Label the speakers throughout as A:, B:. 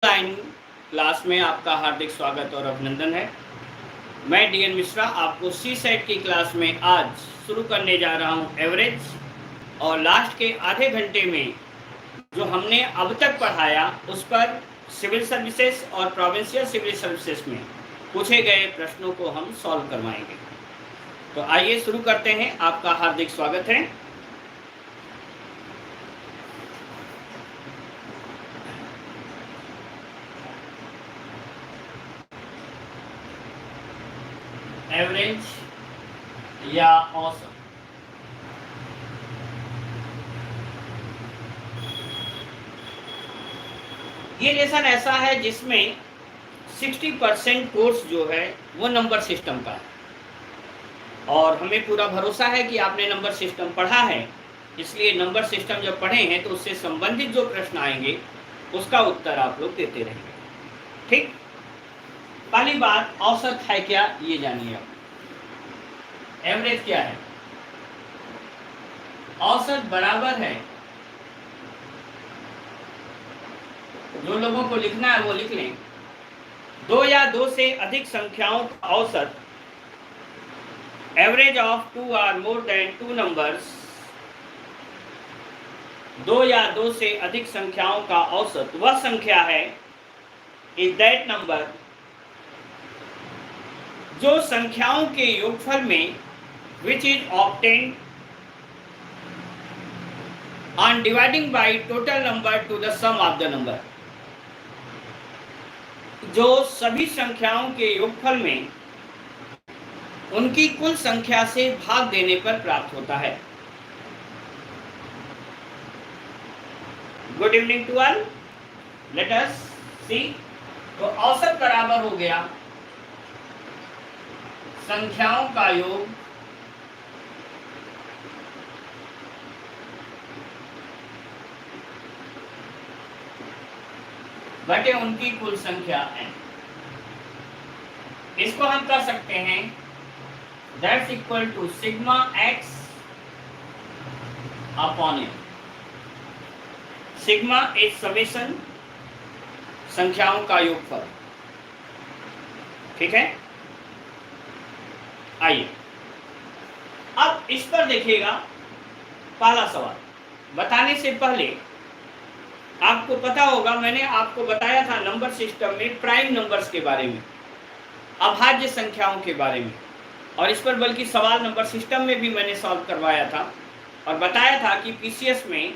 A: Online class में आपका हार्दिक स्वागत और अभिनंदन है। मैं डीएन मिश्रा आपको सी सेट की क्लास में आज शुरू करने जा रहा हूं एवरेज। और लास्ट के आधे घंटे में जो हमने अब तक पढ़ाया उस पर सिविल सर्विसेज और प्रोविंशियल सिविल सर्विसेज में पूछे गए प्रश्नों को हम सॉल्व करवाएंगे। तो आइए शुरू करते हैं। आपका हार्दिक स्वागत है। एवरेज या औसत, ये लेसन ऐसा है जिसमें 60% कोर्स जो है वो नंबर सिस्टम का है और हमें पूरा भरोसा है कि आपने नंबर सिस्टम पढ़ा है। इसलिए नंबर सिस्टम जब पढ़े हैं तो उससे संबंधित जो प्रश्न आएंगे उसका उत्तर आप लोग देते रहेंगे। ठीक, पहली बात औसत है क्या ये जानिए आप। एवरेज क्या है? औसत बराबर है, जो लोगों को लिखना है वो लिख लें, 2 या 2 से अधिक संख्याओं का औसत। एवरेज ऑफ 2 और मोर देन 2 नंबर्स, 2 या 2 से अधिक संख्याओं का औसत वह संख्या है इज दैट नंबर जो संख्याओं के योगफल में which is obtained on dividing by total number to the sum of the number, जो सभी संख्याओं के योगफल में उनकी कुल संख्या से भाग देने पर प्राप्त होता है। Good evening to all, let us see. तो औसत बराबर हो गया संख्याओं का योग बटे उनकी कुल संख्या n। इसको हम कर सकते हैं that's equal to sigma x upon n। Sigma is summation संख्याओं का योगफल। ठीक है, आइए अब इस पर देखिएगा। पहला सवाल बताने से पहले आपको पता होगा, मैंने आपको बताया था नंबर सिस्टम में प्राइम नंबर्स के बारे में, अभाज्य संख्याओं के बारे में, और इस पर बल्कि सवाल नंबर सिस्टम में भी मैंने सॉल्व करवाया था और बताया था कि पीसीएस में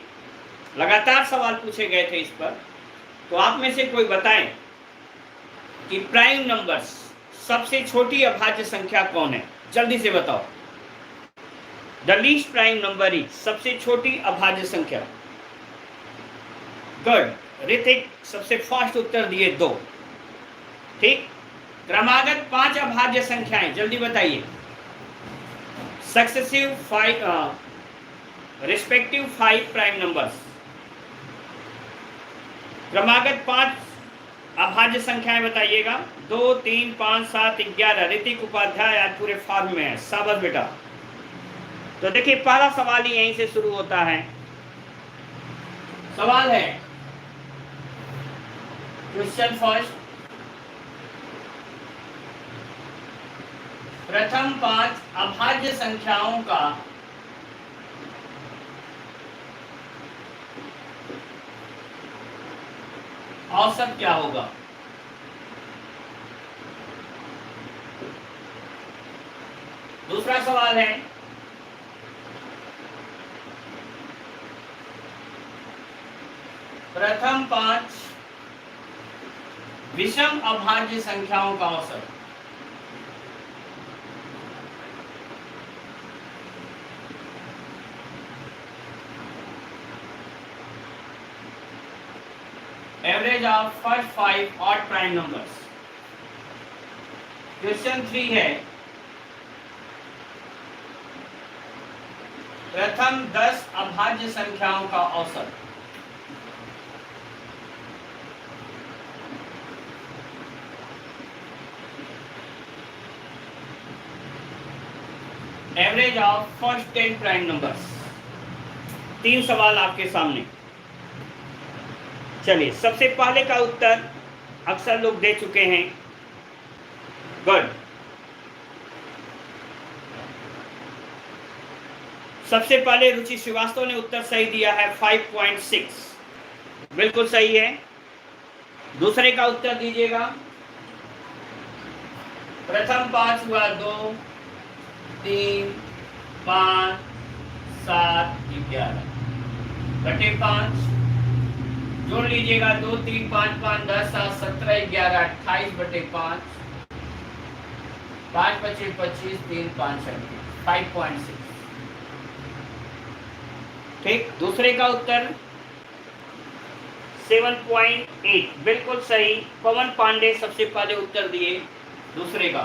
A: लगातार सवाल पूछे गए थे इस पर। तो आप में से कोई बताएं कि प्राइम नंबर्स सबसे छोटी अभाज्य संख्या कौन है? जल्दी से बताओ। The least prime number is, सबसे छोटी अभाज्य संख्या। गुड, ऋतिक सबसे फास्ट उत्तर दिए 2। ठीक, क्रमागत 5 अभाज्य संख्याएं, जल्दी बताइए। सक्सेसिव 5 रिस्पेक्टिव 5 प्राइम नंबर्स, क्रमागत 5 अभाज्य संख्याएं बताइएगा। 2, 3, 5, 7, 11। ऋतिक उपाध्याय आज पूरे फॉर्म में है, शाबाश बेटा। तो देखिए पहला सवाल ही यहीं से शुरू होता है। सवाल है, क्वेश्चन फर्स्ट, प्रथम 5 अभाज्य संख्याओं का औसत क्या होगा? दूसरा सवाल है, प्रथम 5 विषम अभाज्य संख्याओं का औसत। Average of first 5 odd prime numbers. Question 3 है, प्रथम 10 अभाज्य संख्याओं का औसत। Average of first 10 prime numbers. 3 सवाल आपके सामने। चलिए सबसे पहले का उत्तर अक्सर लोग दे चुके हैं। गुड। सबसे पहले रुचि श्रीवास्तव ने उत्तर सही दिया है 5.6, बिल्कुल सही है। दूसरे का उत्तर दीजिएगा। प्रथम 5 हुआ 2, 3, 5, 7, 11 बटे 5। जोड़ लीजिएगा 2, 3, 5, 5, 10, 7, 17, 11, 28 बटे 5, 5 बचे 25, 3, 5, 5.6। ठीक। दूसरे का उत्तर 7.8, बिल्कुल सही। पवन पांडे सबसे पहले उत्तर दिए दूसरे का।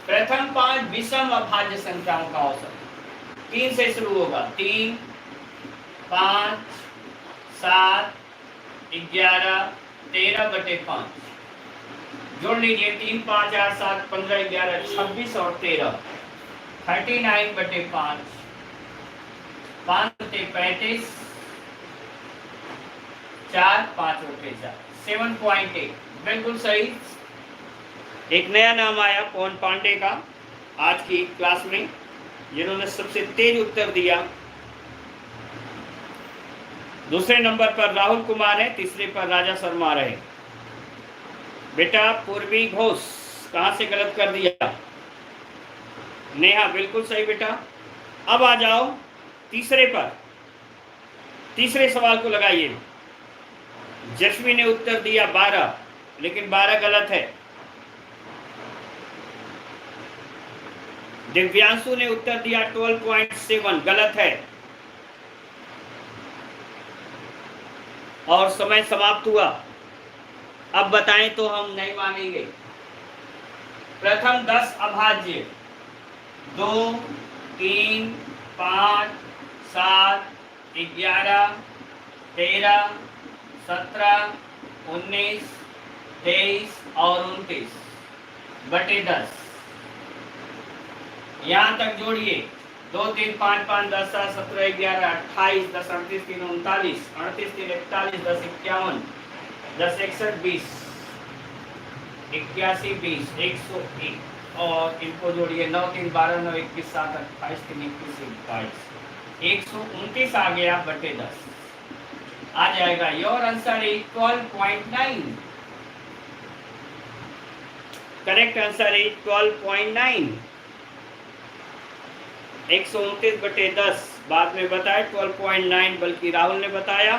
A: प्रथम 5 विषम अभाज्य संख्याओं का औसत 3 से शुरू होगा। 3, 5, 7, 11, 13 बटे 5। जोड़ लीजिए 3, 5, 8, 7, 15, 11, 26 और 13, 39 बटे 5, 5 बटे 35, 4, 5 बटे 4, 7.8, बिल्कुल सही। एक नया नाम आया पवन पांडे का आज की क्लास में, जिन्होंने सबसे तेज उत्तर दिया। दूसरे नंबर पर राहुल कुमार है, तीसरे पर राजा शर्मा रहे। बेटा पूर्वी घोष कहां से गलत कर दिया? नेहा बिल्कुल सही बेटा। अब आ जाओ तीसरे पर। तीसरे सवाल को लगाइए। जश्वी ने उत्तर दिया 12, लेकिन 12 गलत है। दिव्यांशु ने उत्तर दिया 12.7, गलत है। और समय समाप्त हुआ। अब बताएं तो हम नहीं मानेंगे। प्रथम 10 अभाज्य 2, 3, 5, 7, 11, 13, 17, 19, 23 और 29 बटे 10। यहाँ तक जोड़िए 2, 3, 5, 5, 10, 7, 17, 11, 28, 10, 38, 3, 39, 38, 3, 41, 10, 51, 10, 61, 20, 81, 20, 101 और इनको जोड़िए 9, 3, 12, 9, 21, 7, 28, 3, 21, 22, 129 आ गया बटे 10 आ जाएगा। Your answer is 12.9। Correct answer is 12.9। 129 बटे 10 बाद में बताया 12.9, बल्कि राहुल ने बताया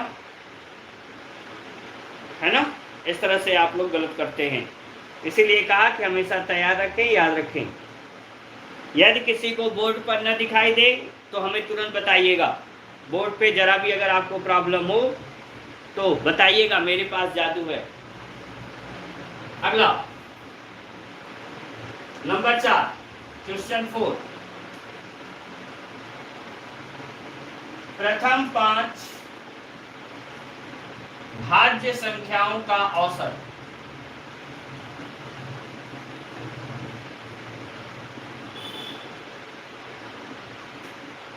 A: है ना। इस तरह से आप लोग गलत करते हैं, इसीलिए कहा कि हमेशा तैयार रखें, याद रखें। यदि किसी को बोर्ड पर न दिखाई दे तो हमें तुरंत बताइएगा। बोर्ड पे जरा भी अगर आपको प्रॉब्लम हो तो बताइएगा, मेरे पास जादू है। अगला नंबर 4, क्वेश्चन 4। प्रथम 5 भाज्य संख्याओं का औसत।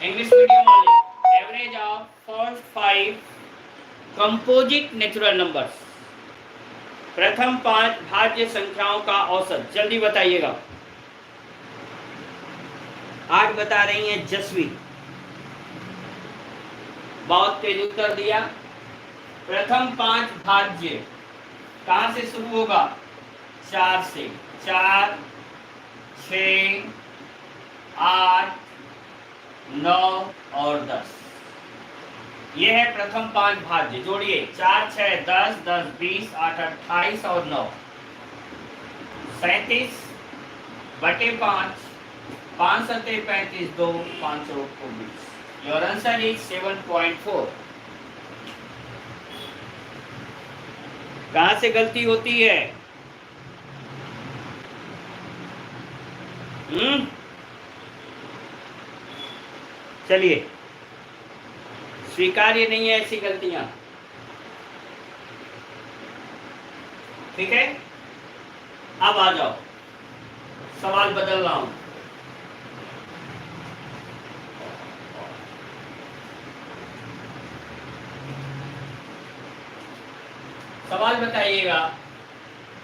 A: इंग्लिश मीडियम वाले, average of first 5 composite natural numbers. प्रथम 5 भाज्य संख्याओं का औसत, जल्दी बताइएगा। 8 बता रही हैं जसवी, बहुत तेज उत्तर दिया। प्रथम 5 भाज्य कहां से शुरू होगा? 4 से। 4, 6, 8, 9 और 10। यह है प्रथम 5 भाज्य। जोड़िए 4, 6, 10, 10, 20, 8, 28 और 9, 37 बटे 5, 5 सते 35, 2, 5 और 20। Your answer is 7.4। कहां से गलती होती है? चलिए, स्वीकार्य नहीं है ऐसी गलतियां, ठीक है। अब आ जाओ, सवाल बदल रहा हूं। सवाल बताइएगा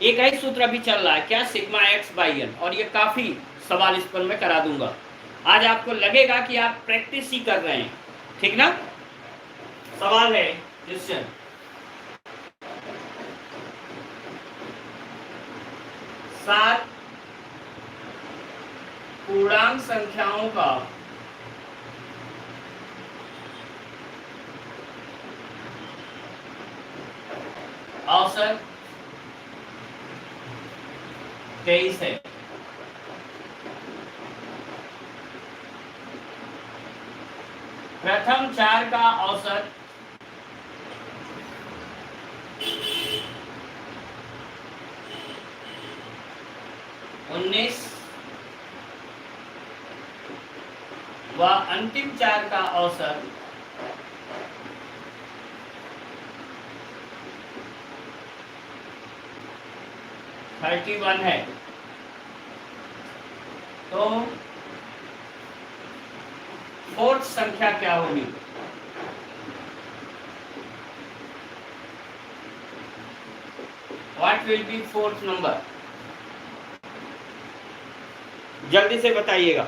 A: एक ही सूत्र अभी चल रहा है क्या, सिग्मा एक्स बाई एन, और ये काफी सवाल इस पर मैं करा दूंगा। आज आपको लगेगा कि आप प्रैक्टिस ही कर रहे हैं, ठीक ना। सवाल है क्वेश्चन, 7 पूर्णांक संख्याओं का औसत 23 है। प्रथम 4 का औसत 19 व अंतिम 4 का औसत 31 है। तो फोर्थ संख्या क्या होगी? What will B fourth number? जल्दी से बताइएगा।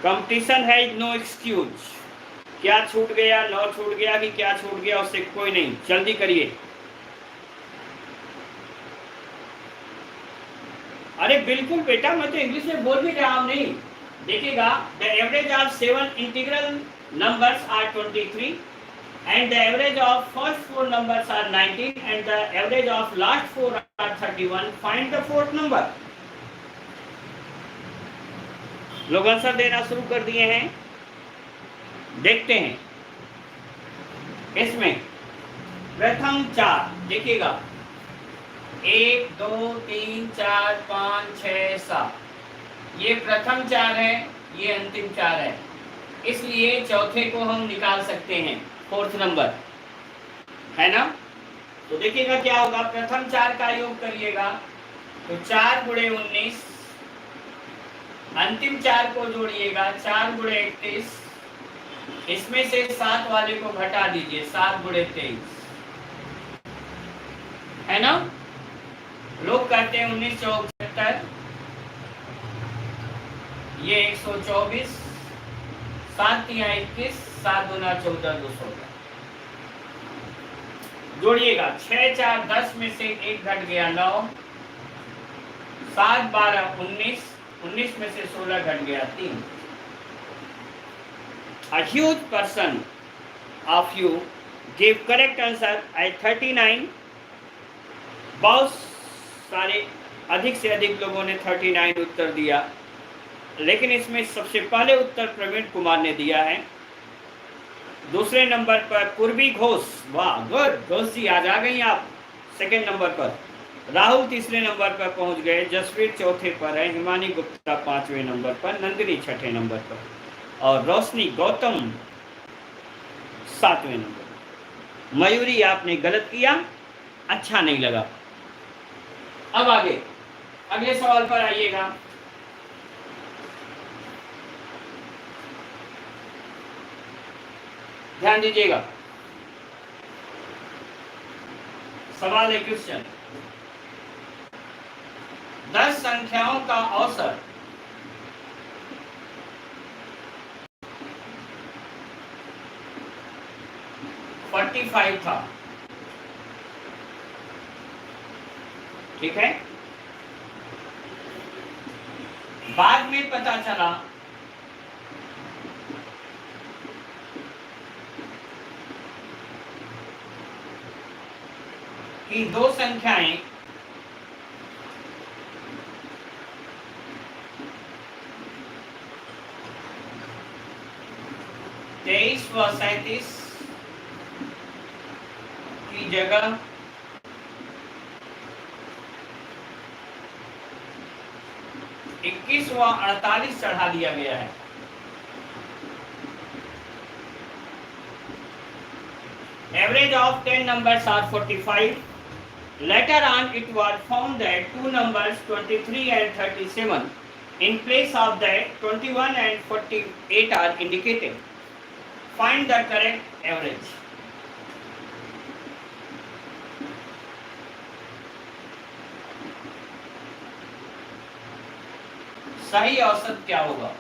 A: कंपटीशन है, नो एक्सक्यूज। क्या छूट गया, नो छूट गया कि क्या छूट गया, उससे कोई नहीं, जल्दी करिए। अरे बिल्कुल बेटा, मैं तो इंग्लिश में बोल भी रहा हूं। नहीं देखिएगा, the average of 7 integral numbers are 23 and the average of first 4 numbers are 19 and the average of last 4 are 31. Find the fourth number. लोग आंसर देना शुरू कर दिए हैं, देखते हैं। इसमें प्रथम 4 देखिएगा, 1 2 3 4 5 6 7, ये प्रथम 4 है, ये अंतिम 4 है, इसलिए चौथे को हम निकाल सकते हैं, फोर्थ नंबर है ना। तो देखिएगा क्या होगा, प्रथम 4 का योग करिएगा तो 4 गुणे 19, अंतिम 4 को जोड़िएगा 4 गुणे 31, इसमें से 7 वाले को घटा दीजिए 7 गुणे 23, है ना। लोग करते हैं 19 चौक 70, ये 124, 7 3 21, 7 दूना 14, 200 जोड़िएगा 6 4 10 में से 1 घट गया 9, 7 12 19, 19 में से 16 घट गया 3। A huge person of you gave correct answer at 39. बहुत सारे अधिक से अधिक लोगों ने 39 उत्तर दिया, लेकिन इसमें सबसे पहले उत्तर प्रवीण कुमार ने दिया है। दूसरे नंबर पर पूर्वी घोष, वाह गुड घोष जी, आज आ गई आप सेकंड नंबर पर। राहुल तीसरे नंबर पर पहुंच गए, जसवीर चौथे पर है, हिमानी गुप्ता 5वें नंबर पर, नंदिनी 6ठे नंबर पर, और रोशनी गौतम 7वें नंबर पर। मयूरी आपने गलत किया, अच्छा नहीं लगा। अब आगे अगले सवाल पर आइएगा। ध्यान दीजिएगा, सवाल है क्वेश्चन, 10 संख्याओं का औसत 45 था, ठीक है। बाद में पता चला कि 2 संख्याएं तेईस व 37 की जगह 21 व 48 चढ़ा दिया गया है। Average of 10 numbers are 45. Later on, it was found that 2 numbers 23 and 37 In place of that, 21 and 48 are indicated. Find the correct average. सही औसत क्या होगा?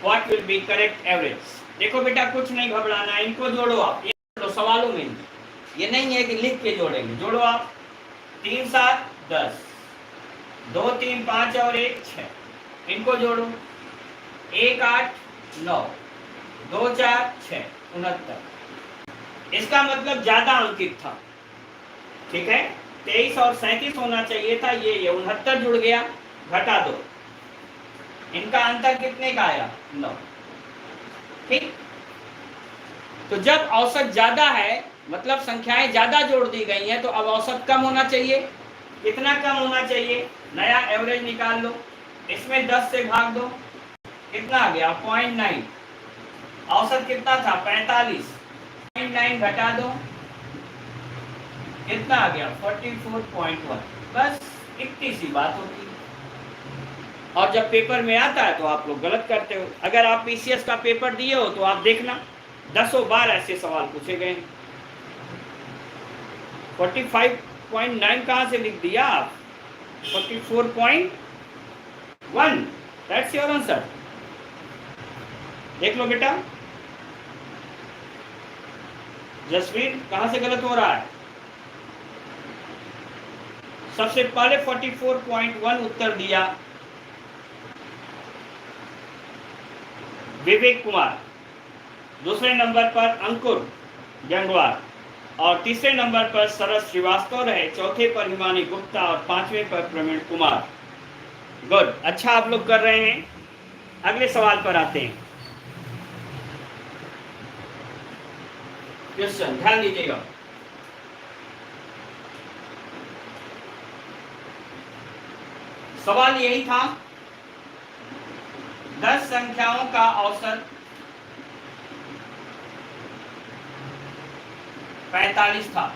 A: What will be correct average? देखो बेटा, कुछ नहीं घबराना, इनको जोड़ो आप, ये जोड़ो सवालों में, ये नहीं है कि लिख के जोड़ेंगे, जोड़ो आप। 3 7 10, 2 3 5 और 1 6, इनको जोड़ो। 1 8 9, 2 4 6 69। इसका मतलब ज्यादा अंकित था, ठीक है। 23 और 37 होना चाहिए था, ये 69 जुड़ गया, घटा दो। इनका अंतर कितने का आया? 9। ठीक। तो जब औसत ज्यादा है, मतलब संख्याएं ज्यादा जोड़ दी गई हैं, तो अब औसत कम होना चाहिए। कितना कम होना चाहिए? नया एवरेज निकाल लो, इसमें 10 से भाग दो, कितना आ गया? 0.9। औसत कितना था? 45। 0.9 घटा दो, कितना आ गया? 44.1। बस इतनी सी बात होती है। और जब पेपर में आता है तो आप लोग गलत करते हो। अगर आप पीसीएस का पेपर दिए हो तो आप देखना, 10 बार ऐसे सवाल पूछे गए। 45.9 कहाँ से लिख दिया आप? 44.1, दैट्स योर आंसर। देख लो बेटा, जसवीर कहाँ से गलत हो रहा है? सबसे पहले 44.1 उत्तर दिया विवेक कुमार, दूसरे नंबर पर अंकुर गंगवार, और तीसरे नंबर पर सरस श्रीवास्तव रहे, चौथे पर हिमानी गुप्ता और पांचवें पर प्रवीण कुमार। गुड, अच्छा आप लोग कर रहे हैं। अगले सवाल पर आते हैं। क्वेश्चन ध्यान दीजिएगा। सवाल यही था, 10 संख्याओं का औसत 45 था।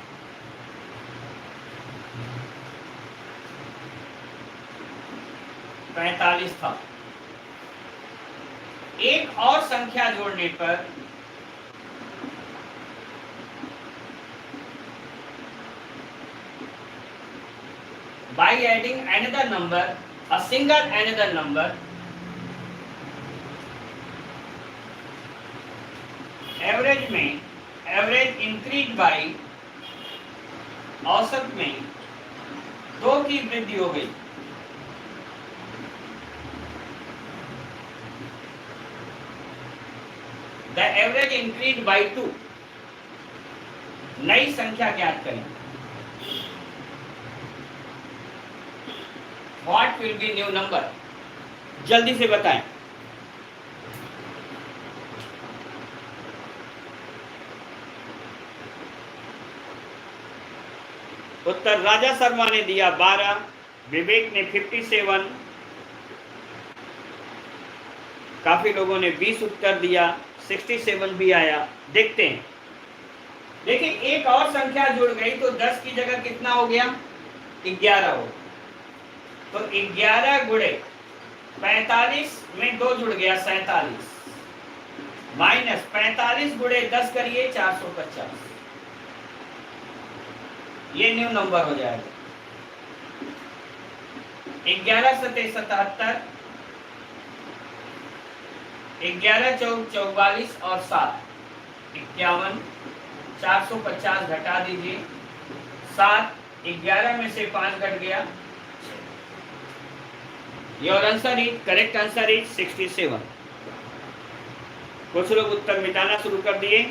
A: एक और संख्या जोड़ने पर by adding another number, a single another number, average increase by, औसत में 2 की वृद्धि हो गई। The average increase by 2। नई संख्या ज्ञात करें। What will be new number? जल्दी से बताएं। उत्तर राजा शर्मा ने दिया 12, विवेक ने 57, काफी लोगों ने 20 उत्तर दिया, 67 भी आया। देखते हैं। देखिए, एक और संख्या जुड़ गई तो 10 की जगह कितना हो गया? 11 हो। तो 11 गुणे 45 में 2 जुड़ गया, 47, माइनस 45 गुणे 10 करिए 450। ये न्यू नंबर हो जाएगा। 11 सते 77, 11 चौक 44 और 7 51, 450 घटा दीजिए, 7, 11 में से 5 घट गया। Your answer is, correct answer is 67। कुछ लोग उत्तर मिटाना शुरू कर दिए।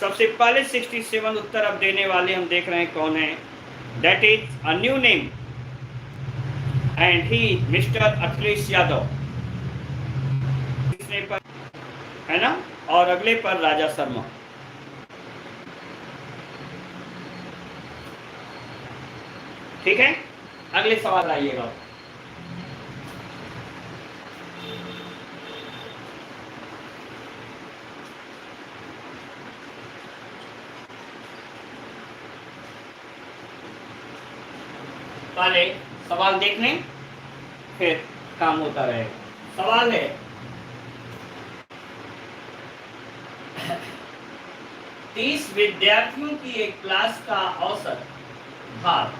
A: सबसे पहले 67 उत्तर अब देने वाले हम देख रहे हैं कौन है। That is a new name and he mister Akhilesh Yadav, तीसरे पर है ना, और अगले पर राजा शर्मा। ठीक है, अगले सवाल आइएगा। पहले सवाल देख लें, फिर काम होता रहेगा। सवाल है 30 विद्यार्थियों की एक क्लास का औसत भार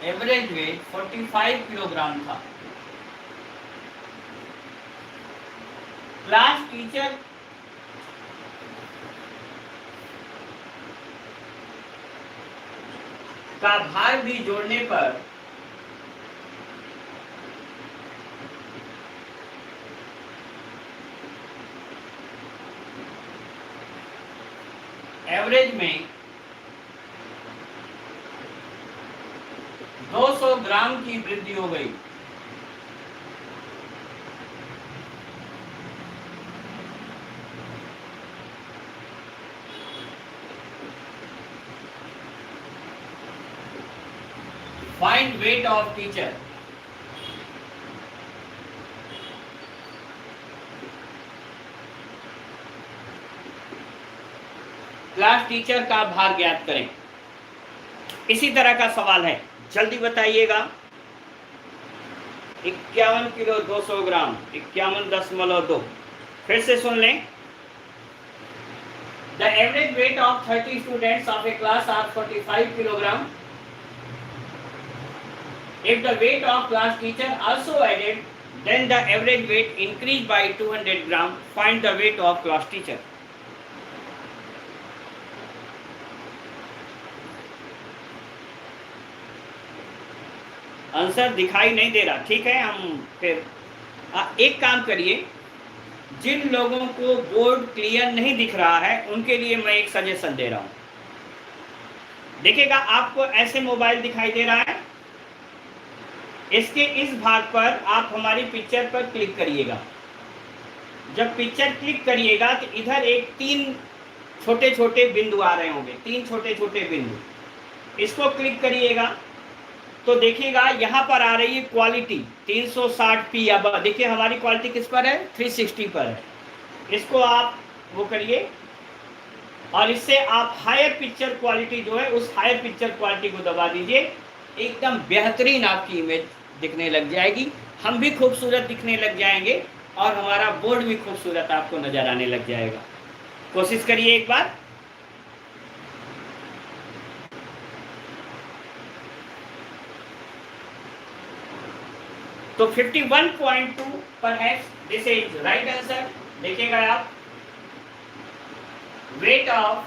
A: एवरेज वेट 45 किलोग्राम था। क्लास टीचर का भार भी जोड़ने पर एवरेज में 200 ग्राम की वृद्धि हो गई। Find weight of teacher. Class teacher का भार ज्ञात करें। इसी तरह का सवाल है, जल्दी बताइएगा। 51 किलो 200 ग्राम, 51.2। फिर से सुन लें। The average weight of 30 students of a class are 45 kilogram. If the weight of class teacher also added, then the average weight increased by 200 gram. Find the weight of class teacher. Answer दिखाई नहीं दे रहा, ठीक है। हम फिर एक काम करिए, जिन लोगों को बोर्ड क्लियर नहीं दिख रहा है उनके लिए मैं एक सजेशन दे रहा हूं। देखिएगा, आपको ऐसे मोबाइल दिखाई दे रहा है, इसके इस भाग पर आप हमारी पिक्चर पर क्लिक करिएगा। जब पिक्चर क्लिक करिएगा तो इधर एक 3 छोटे छोटे बिंदु आ रहे होंगे, 3 छोटे छोटे बिंदु, इसको क्लिक करिएगा तो देखिएगा यहाँ पर आ रही है क्वालिटी 360p। अब देखिए हमारी क्वालिटी किस पर है, 360 पर है। इसको आप वो करिए और इससे आप हायर पिक्चर क्वालिटी जो है उस हायर पिक्चर क्वालिटी को दबा दीजिए। एकदम बेहतरीन आपकी इमेज दिखने लग जाएगी, हम भी खूबसूरत दिखने लग जाएंगे और हमारा बोर्ड भी खूबसूरत आपको नजर आने लग जाएगा। कोशिश करिए एक बार। तो 51.2 पर है, दिस इज राइट आंसर। देखिएगा आप, weight of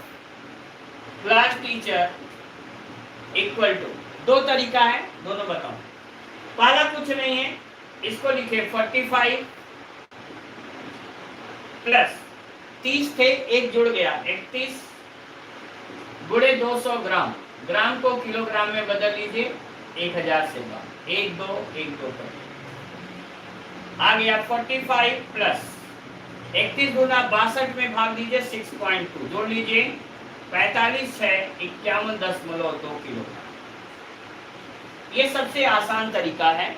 A: class teacher equal to, 2 तरीका है, दोनों बताओ। पहला कुछ नहीं है, इसको लिखे 45 प्लस 30 थे, एक जुड़ गया 31 गुणे 200 ग्राम। ग्राम को किलोग्राम में बदल लीजिए, 1000 से 1 2 1 2 पर आ गया। 45 प्लस 31 गुना 62 में भाग दीजिए 6.2, जोड़ लीजिए 45 है 51.2 किलो। ये सबसे आसान तरीका है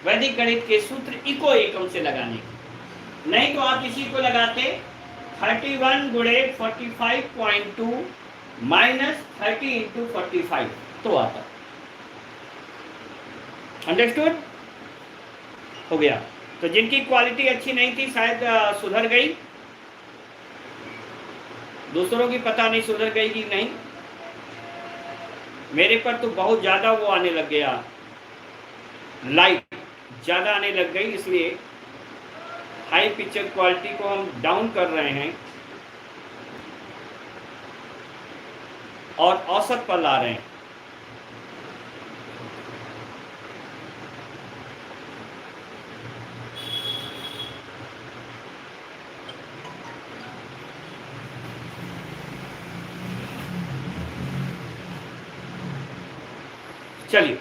A: वैदिक गणित के सूत्र इको एकम से लगाने की। नहीं तो आप इसी को लगाते 31 गुणे 45.2 माइनस 30 इंटू 45 तो आता। अंडरस्टूड हो गया। तो जिनकी क्वालिटी अच्छी नहीं थी शायद सुधर गई, दूसरों की पता नहीं सुधर गई कि नहीं। मेरे पर तो बहुत ज़्यादा वो आने लग गया, लाइट ज़्यादा आने लग गई, इसलिए हाई पिक्चर क्वालिटी को हम डाउन कर रहे हैं और औसत पर ला रहे हैं। चलिए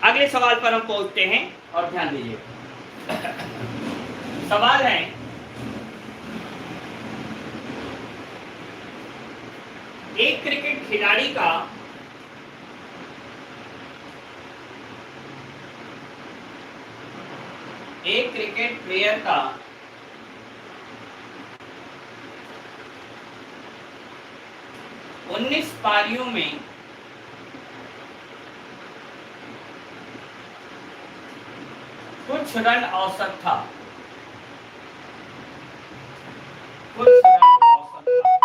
A: अगले सवाल पर हम पहुंचते हैं और ध्यान दीजिए। सवाल है, एक क्रिकेट खिलाड़ी का एक क्रिकेट प्लेयर का उन्नीस पारियों में कुछ रन औसत था, कुछ रन औसत था।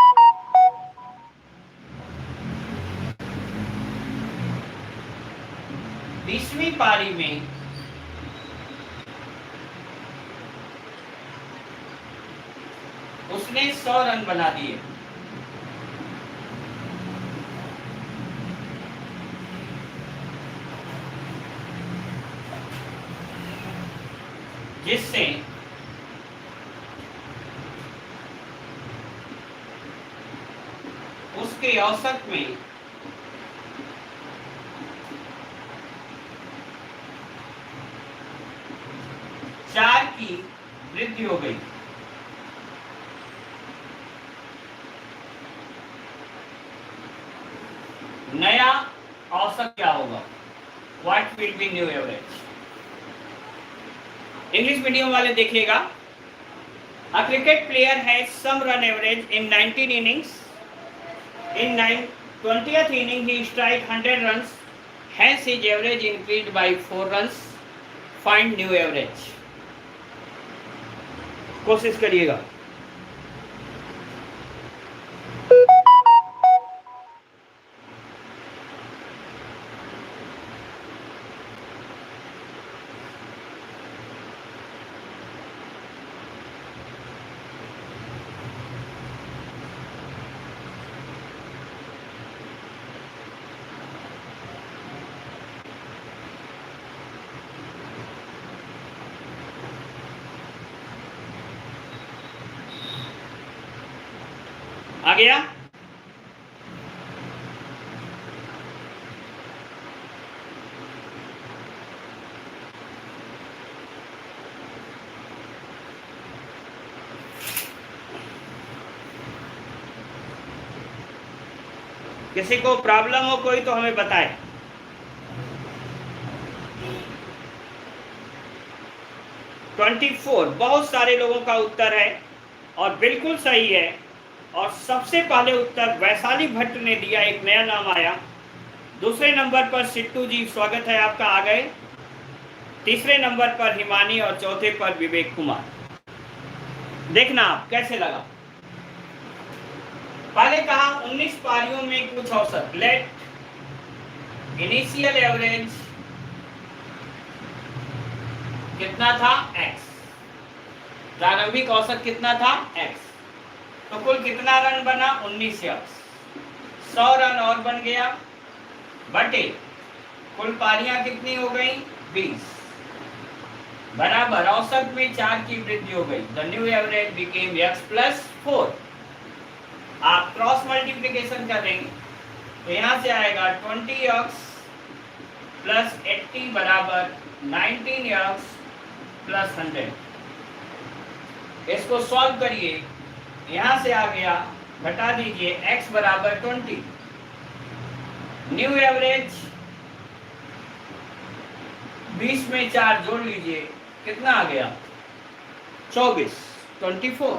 A: 20वीं पारी में उसने 100 रन बना दिए। जिससे उसके औसत में चार की वृद्धि हो गई। नया औसत क्या होगा? What will be new average? English medium वाले देखिएगा। A cricket player has some run average in 19 innings. In 20th inning he strike 100 runs, hence his average increased by 4 runs. Find new average. कोशिश करिएगा। आ गया? किसी को problem हो कोई तो हमें बताए। ट्वेंटी 4 बहुत सारे लोगों का उत्तर है और बिल्कुल सही है। और सबसे पहले उत्तर वैशाली भट्ट ने दिया, एक नया नाम आया। दूसरे नंबर पर सिट्टू जी, स्वागत है आपका, आ गए। तीसरे नंबर पर हिमानी और चौथे पर विवेक कुमार। देखना आप कैसे लगा। पहले कहा 19 पारियों में कुछ औसत, लेट इनिशियल एवरेज कितना था? x। प्रारंभिक औसत कितना था? x। तो कुल कितना रन बना? 19x। 100 रन और बन गया, बटे कुल पारियां कितनी हो गई? 20 बराबर औसत में 4 की वृद्धि हो गई। The new average became x plus 4। आप क्रॉस मल्टीप्लीकेशन करेंगे तो यहां से आएगा 20x प्लस 80 बराबर 19x प्लस 100। इसको सॉल्व करिए, यहां से आ गया, घटा दीजिए, x बराबर 20। न्यू एवरेज 20 में 4 जोड़ लीजिए, कितना आ गया? 24, 24।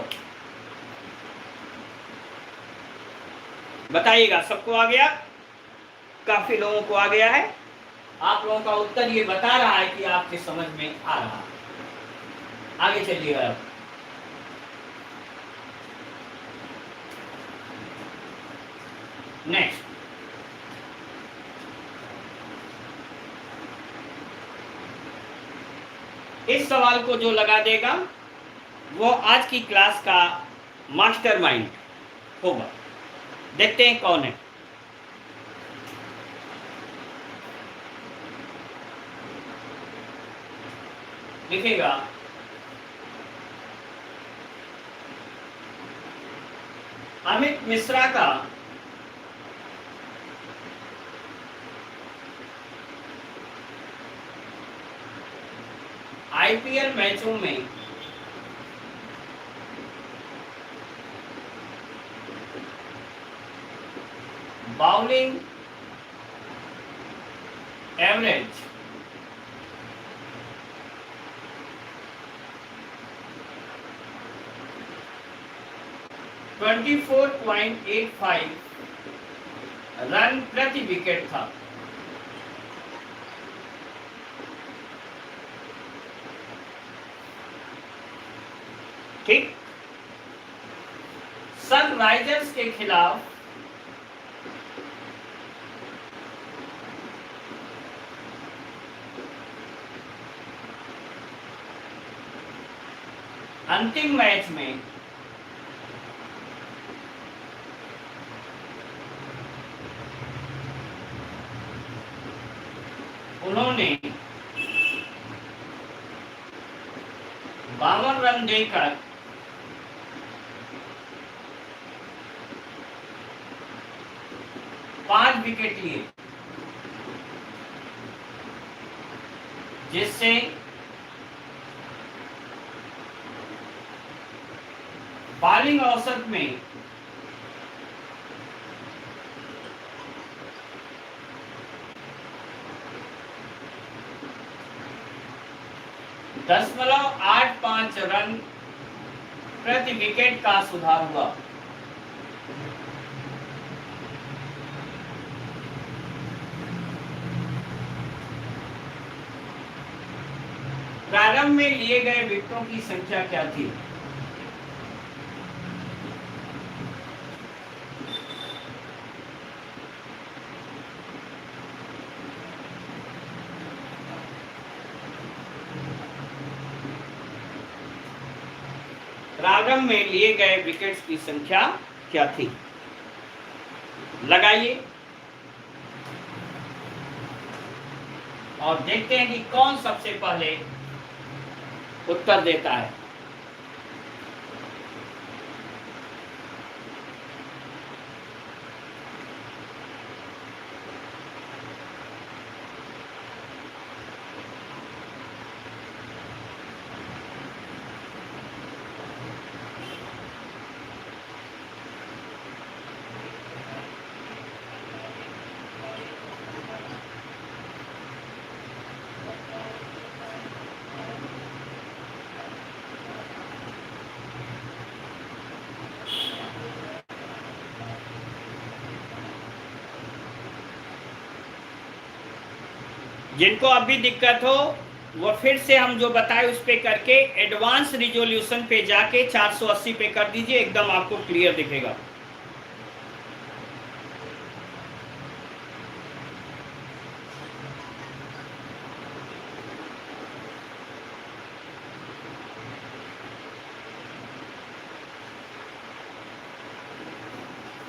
A: बताइएगा, सबको आ गया? काफी लोगों को आ गया है। आप लोगों का उत्तर ये बता रहा है कि आपके समझ में आ रहा है। आगे चलिएगा। नेक्स्ट, इस सवाल को जो लगा देगा वो आज की क्लास का मास्टरमाइंड होगा। देखते हैं कौन है। लिखेगा अमित मिश्रा का आईपीएल मैचों में बाउलिंग एवरेज 24.85 रन प्रति विकेट था। ठीक, सनराइजर्स के खिलाफ अंतिम मैच में उन्होंने 52 रन देकर पांच विकेट लिए, जिससे बॉलिंग औसत में 0.85 रन प्रति विकेट का सुधार हुआ। प्रारंभ में लिए गए विकेटों की संख्या क्या थी? प्रारंभ में लिए गए विकेट्स की संख्या क्या थी? लगाइए और देखते हैं कि कौन सबसे पहले उत्तर देता है। जिनको अभी दिक्कत हो वो फिर से हम जो बताए उस पे करके एडवांस रिजोल्यूशन पे जाके 480 पे कर दीजिए, एकदम आपको क्लियर दिखेगा।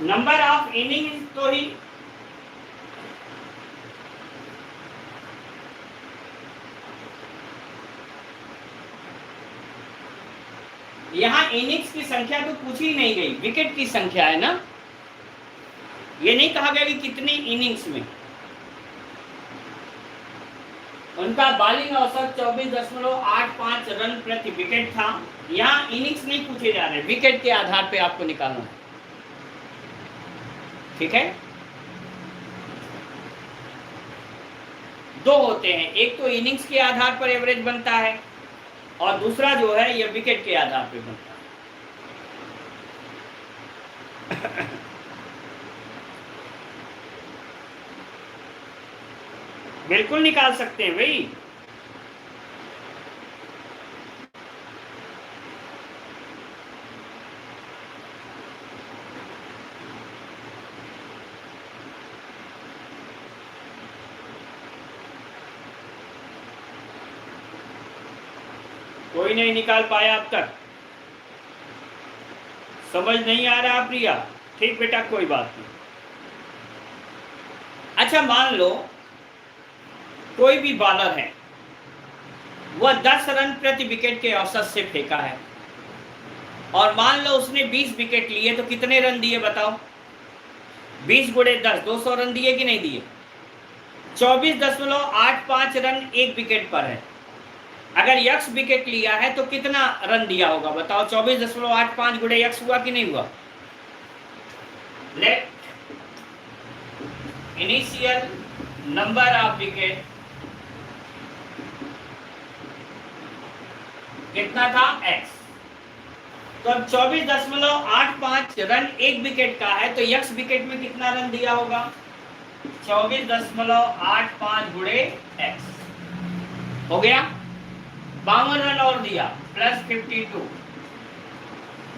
A: नंबर ऑफ इनिंग्स तो ही यहाँ इनिंग्स की संख्या तो पूछी नहीं गई, विकेट की संख्या है ना। ये नहीं कहा गया कि कितनी इनिंग्स में। उनका बॉलिंग औसत 24.85 रन प्रति विकेट था। यहाँ इनिंग्स नहीं पूछे जा रहे, विकेट के आधार पे आपको निकालना है। ठीक है, दो होते हैं, एक तो इनिंग्स के आधार पर एवरेज बनता है और दूसरा जो है ये विकेट के आधार पे बनता है। बिल्कुल निकाल सकते हैं भाई। कोई नहीं निकाल पाया अब तक, समझ नहीं आ रहा प्रिया? ठीक बेटा, कोई बात नहीं। अच्छा, मान लो कोई भी बॉलर है, वह 10 रन प्रति विकेट के औसत से फेंका है और मान लो उसने 20 विकेट लिए, तो कितने रन दिए बताओ? 20 गुणे 10, 200 रन दिए कि नहीं दिए? 24.85 रन एक विकेट पर है। अगर x विकेट लिया है तो कितना रन दिया होगा बताओ? 24.85 गुणे x हुआ कि नहीं हुआ? Let initial number of wicket कितना था? x। तो अब 24.85 रन एक विकेट का है, तो यक्स विकेट में कितना रन दिया होगा? 24.85 गुणे एक्स हो गया 52 रन और दिया प्लस 52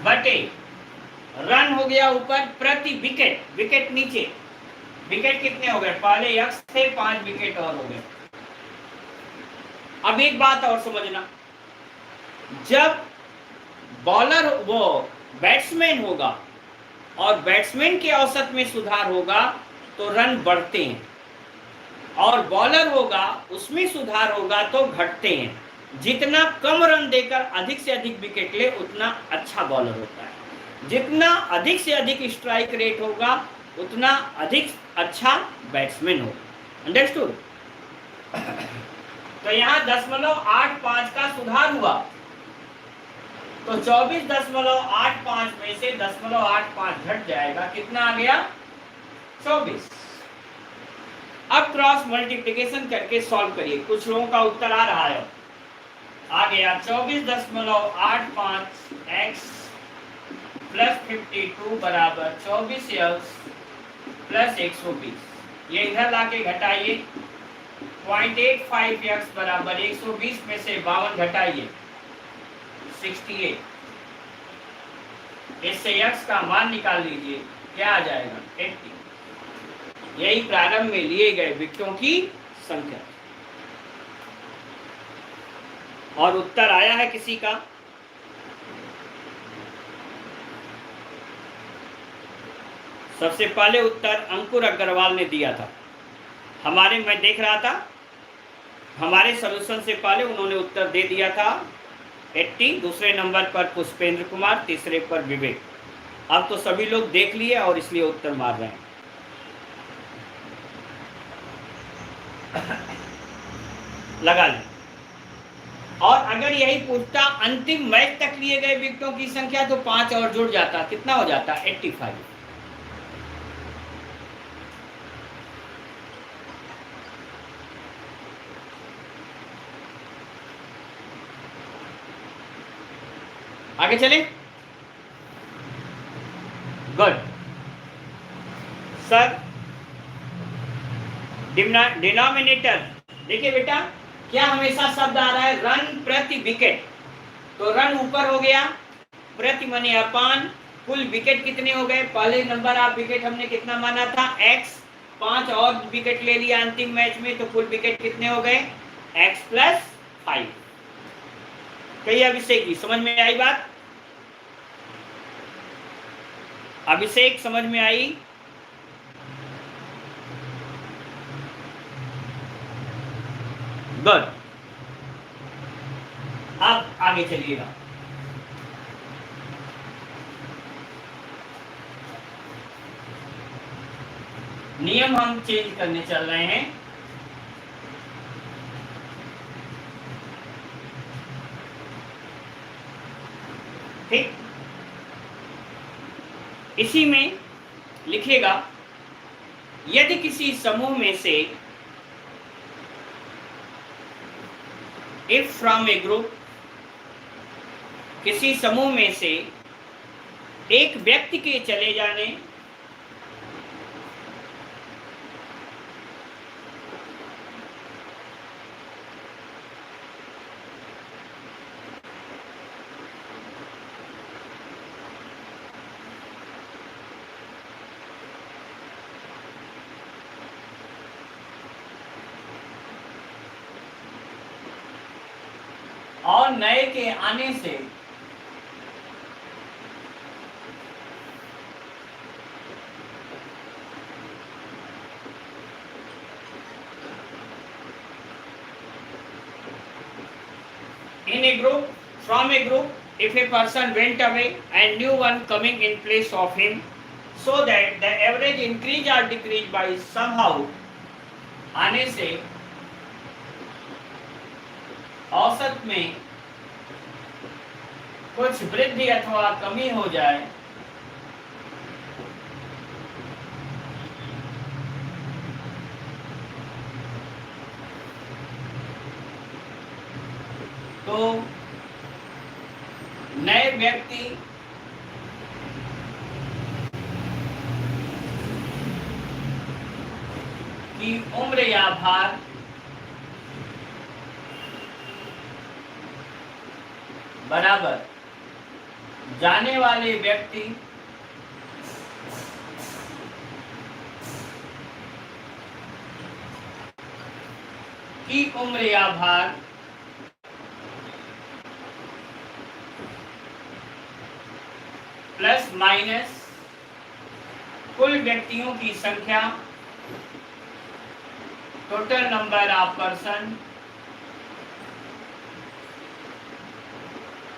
A: बटे रन हो गया ऊपर प्रति विकेट, विकेट नीचे, विकेट कितने हो गए? पहले यक्स थे 5 विकेट और हो गए। अब एक बात और समझना, जब बॉलर वो बैट्समैन होगा और बैट्समैन के औसत में सुधार होगा तो रन बढ़ते हैं, और बॉलर होगा उसमें सुधार होगा तो घटते हैं। जितना कम रन देकर अधिक से अधिक विकेट ले उतना अच्छा बॉलर होता है, जितना अधिक से अधिक स्ट्राइक रेट होगा उतना अधिक अच्छा बैट्समैन होगा। अंडरस्टूड? तो यहाँ 0.85 का सुधार हुआ, तो 24.85 में से 0.85 घट जाएगा, कितना आ गया? 24। अब क्रॉस मल्टीप्लिकेशन करके सॉल्व करिए, कुछ लोगों का उत्तर आ रहा है। आ गया 24.85 x प्लस 52 बराबर 24 x प्लस 120। ये इधर लाके घटाइए, 0.85 x बराबर 120 में से 52 घटाइए 68। इससे x का मान निकाल लीजिए, क्या आ जाएगा? 80। यही प्रारंभ में लिए गए विकेटों की संख्या। और उत्तर आया है किसी का? सबसे पहले उत्तर अंकुर अग्रवाल ने दिया था। हमारे, मैं देख रहा था, हमारे सॉल्यूशन से पहले उन्होंने उत्तर दे दिया था 80। दूसरे नंबर पर पुष्पेंद्र कुमार, तीसरे पर विवेक। अब तो सभी लोग देख लिए और इसलिए उत्तर मार रहे हैं। लगा लें। और अगर यही पूछता अंतिम मैच तक लिए गए विकेटों की संख्या, तो 5 और जुड़ जाता, कितना हो जाता? 85। आगे चलें। Good sir. डिनोमिनेटर देखिए बेटा, क्या हमेशा शब्द आ रहा है? रन प्रति विकेट, तो रन ऊपर हो गया, प्रति मने अपान, कुल विकेट कितने हो गए? पहले नंबर ऑफ विकेट हमने कितना माना था? x। 5 और विकेट ले लिया अंतिम मैच में, तो कुल विकेट कितने हो गए? x plus 5। कही अभिषेक जी, समझ में आई बात? अभिषेक समझ में आई? गुड। अब आगे चलिएगा। नियम हम चेंज करने चल रहे हैं। ठीक, इसी में लिखेगा, यदि किसी समूह में से, इफ फ्रॉम ए ग्रुप, किसी समूह में से एक व्यक्ति के चले जाने और नए के आने से in a group, from a group, if a person went away and new one coming in place of him, so that the average increase or decrease by somehow, आने से औसत में कुछ वृद्धि अथवा कमी हो जाए, तो नए व्यक्ति की उम्र या भार बराबर जाने वाले व्यक्ति की उम्र या भार प्लस माइनस कुल व्यक्तियों की संख्या, total number of person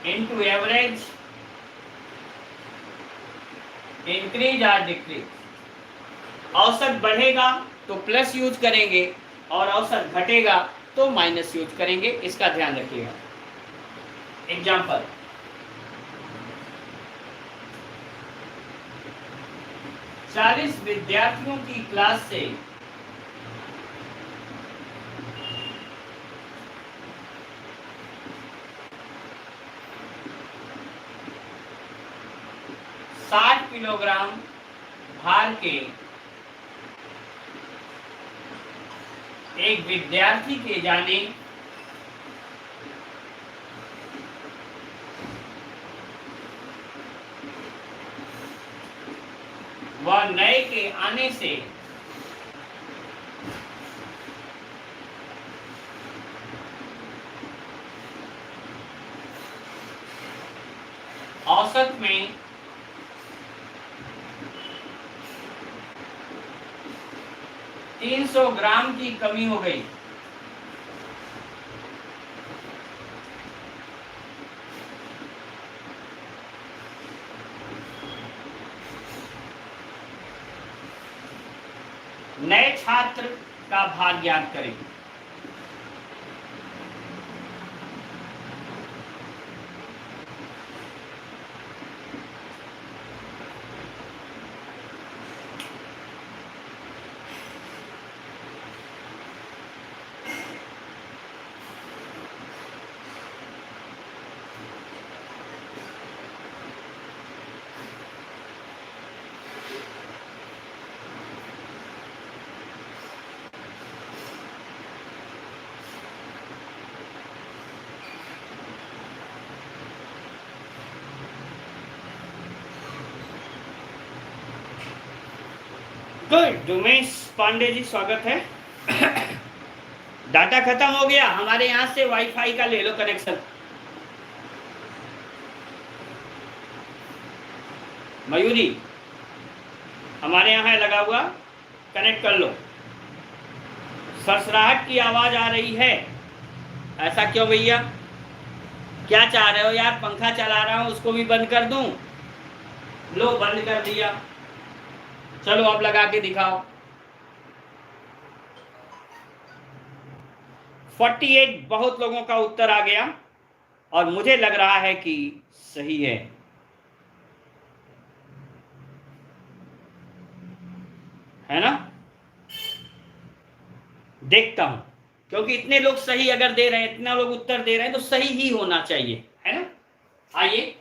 A: into average, increase और डिक्रीज। औसत बढ़ेगा तो प्लस यूज करेंगे और औसत घटेगा तो माइनस यूज करेंगे, इसका ध्यान रखिएगा। एग्जाम्पल, चालीस विद्यार्थियों की क्लास से 60 किलोग्राम भार के एक विद्यार्थी के जाने व नए के आने से औसत में 300 ग्राम की कमी हो गई। नए छात्र का भार ज्ञात करें। गुड, उमेश पांडे जी स्वागत है। डाटा खत्म हो गया हमारे यहाँ से, वाईफाई का ले लो कनेक्शन। मयूरी हमारे यहाँ है लगा हुआ, कनेक्ट कर लो। सरसराहट की आवाज आ रही है, ऐसा क्यों भैया? क्या चाह रहे हो यार? पंखा चला रहा हूं, उसको भी बंद कर दूं? लो बंद कर दिया। चलो अब लगा के दिखाओ। 48 बहुत लोगों का उत्तर आ गया और मुझे लग रहा है कि सही है ना? देखता हूं, क्योंकि इतने लोग सही अगर दे रहे हैं, इतना लोग उत्तर दे रहे हैं तो सही ही होना चाहिए, है ना? आइए,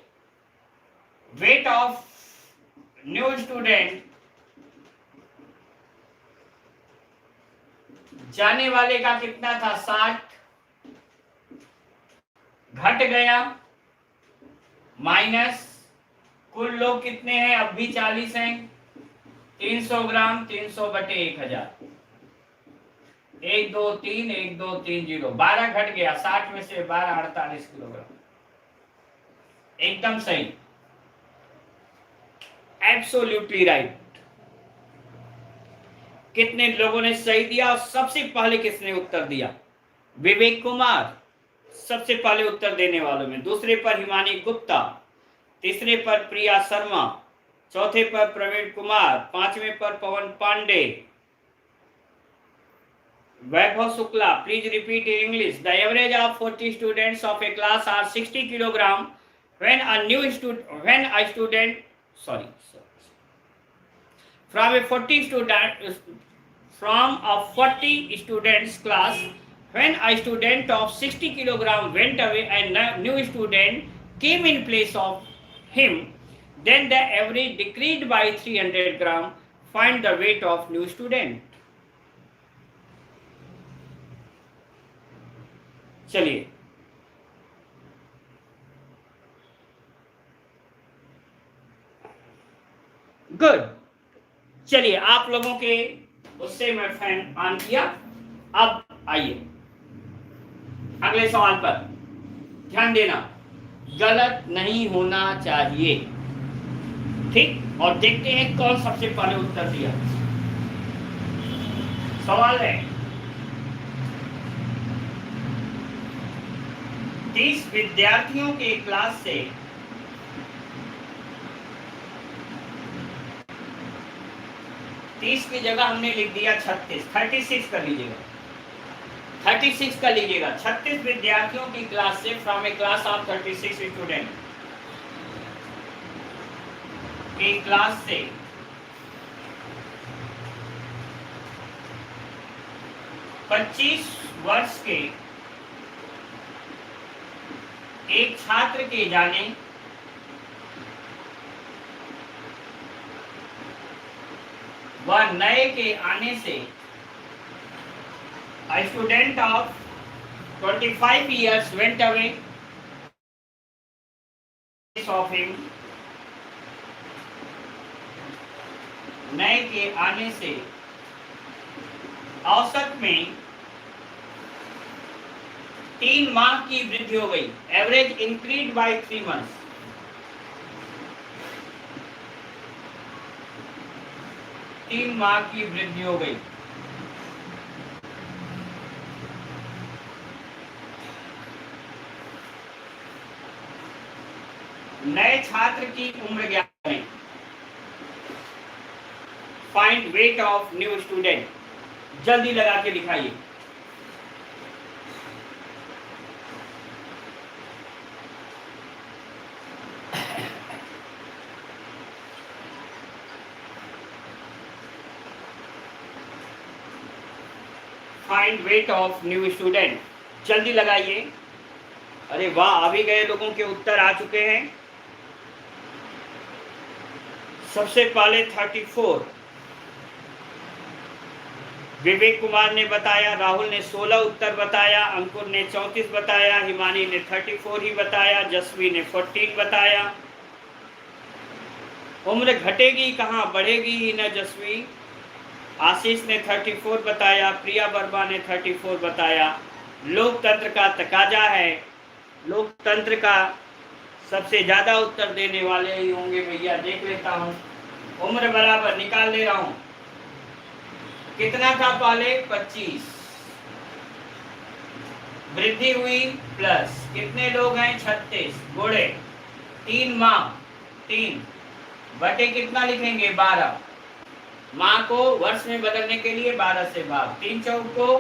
A: वेट ऑफ न्यू स्टूडेंट, जाने वाले का कितना था? 60, घट गया, माइनस कुल लोग कितने हैं? अब भी 40 हैं। 300 ग्राम, 300 बटे 1000, 1 2 3 1 2 3 0, 12 घट गया। 60 में से 12, 48 किलोग्राम। एकदम सही, एब्सोल्युटली राइट। कितने लोगों ने सही दिया? और सबसे पहले किसने उत्तर दिया? विवेक कुमार सबसे पहले उत्तर देने वालों में। दूसरे पर हिमानी गुप्ता, तीसरे पर प्रिया शर्मा, चौथे पर प्रवीण कुमार, पांचवें पर Pawan Pandey. Vaibhav Shukla, please repeat in English. The average of 40 students of a class are 60 kilogram when a student from a 40 students class, when a student of 60 kilogram went away and a new student came in place of him, then the average decreased by 300 gram. Find the weight of new student. चलिए, good. चलिए, आप लोगों के उससे मैं fan on किया। अब आइए अगले सवाल पर ध्यान देना, गलत नहीं होना चाहिए, ठीक। और देखते हैं कौन सबसे पहले उत्तर दिया। सवाल है, 30 विद्यार्थियों के क्लास से 30 की जगह हमने लिख दिया 36, 36 कर लीजिएगा, 36 कर लीजिएगा। 36 विद्यार्थियों की क्लास से, from A class of 36 student की क्लास से 25 वर्ष के एक छात्र के जाने व नए के आने से a student of 25 years went away of him, नए के आने से औसत में 3 माह की वृद्धि हो गई, एवरेज इंक्रीज बाय 3 मंथ्स। तीन माह की वृद्धि हो गई। नए छात्र की उम्र ज्ञात करें, find weight of new student, जल्दी लगा के दिखाइए। Find weight of new student, जल्दी लगाइए। अरे वाह, अभी गए लोगों के उत्तर आ चुके हैं। सबसे पहले 34 विवेक कुमार ने बताया, राहुल ने 16 उत्तर बताया, अंकुर ने 34 बताया, हिमानी ने 34 ही बताया, जसवी ने 14 बताया। उम्र घटेगी कहाँ, बढ़ेगी ही न जसवी। आशीष ने 34 बताया, प्रिया वर्मा ने 34 बताया। लोकतंत्र का तकाजा है, लोकतंत्र का सबसे ज्यादा उत्तर देने वाले ही होंगे भैया, देख लेता हूँ। उम्र बराबर निकाल ले रहा हूँ, कितना था पहले 25, वृद्धि हुई प्लस, कितने लोग हैं 36, गुणे 3 माह, 3 बटे कितना लिखेंगे 12, माह को वर्ष में बदलने के लिए 12 से भाग, 3 चौक को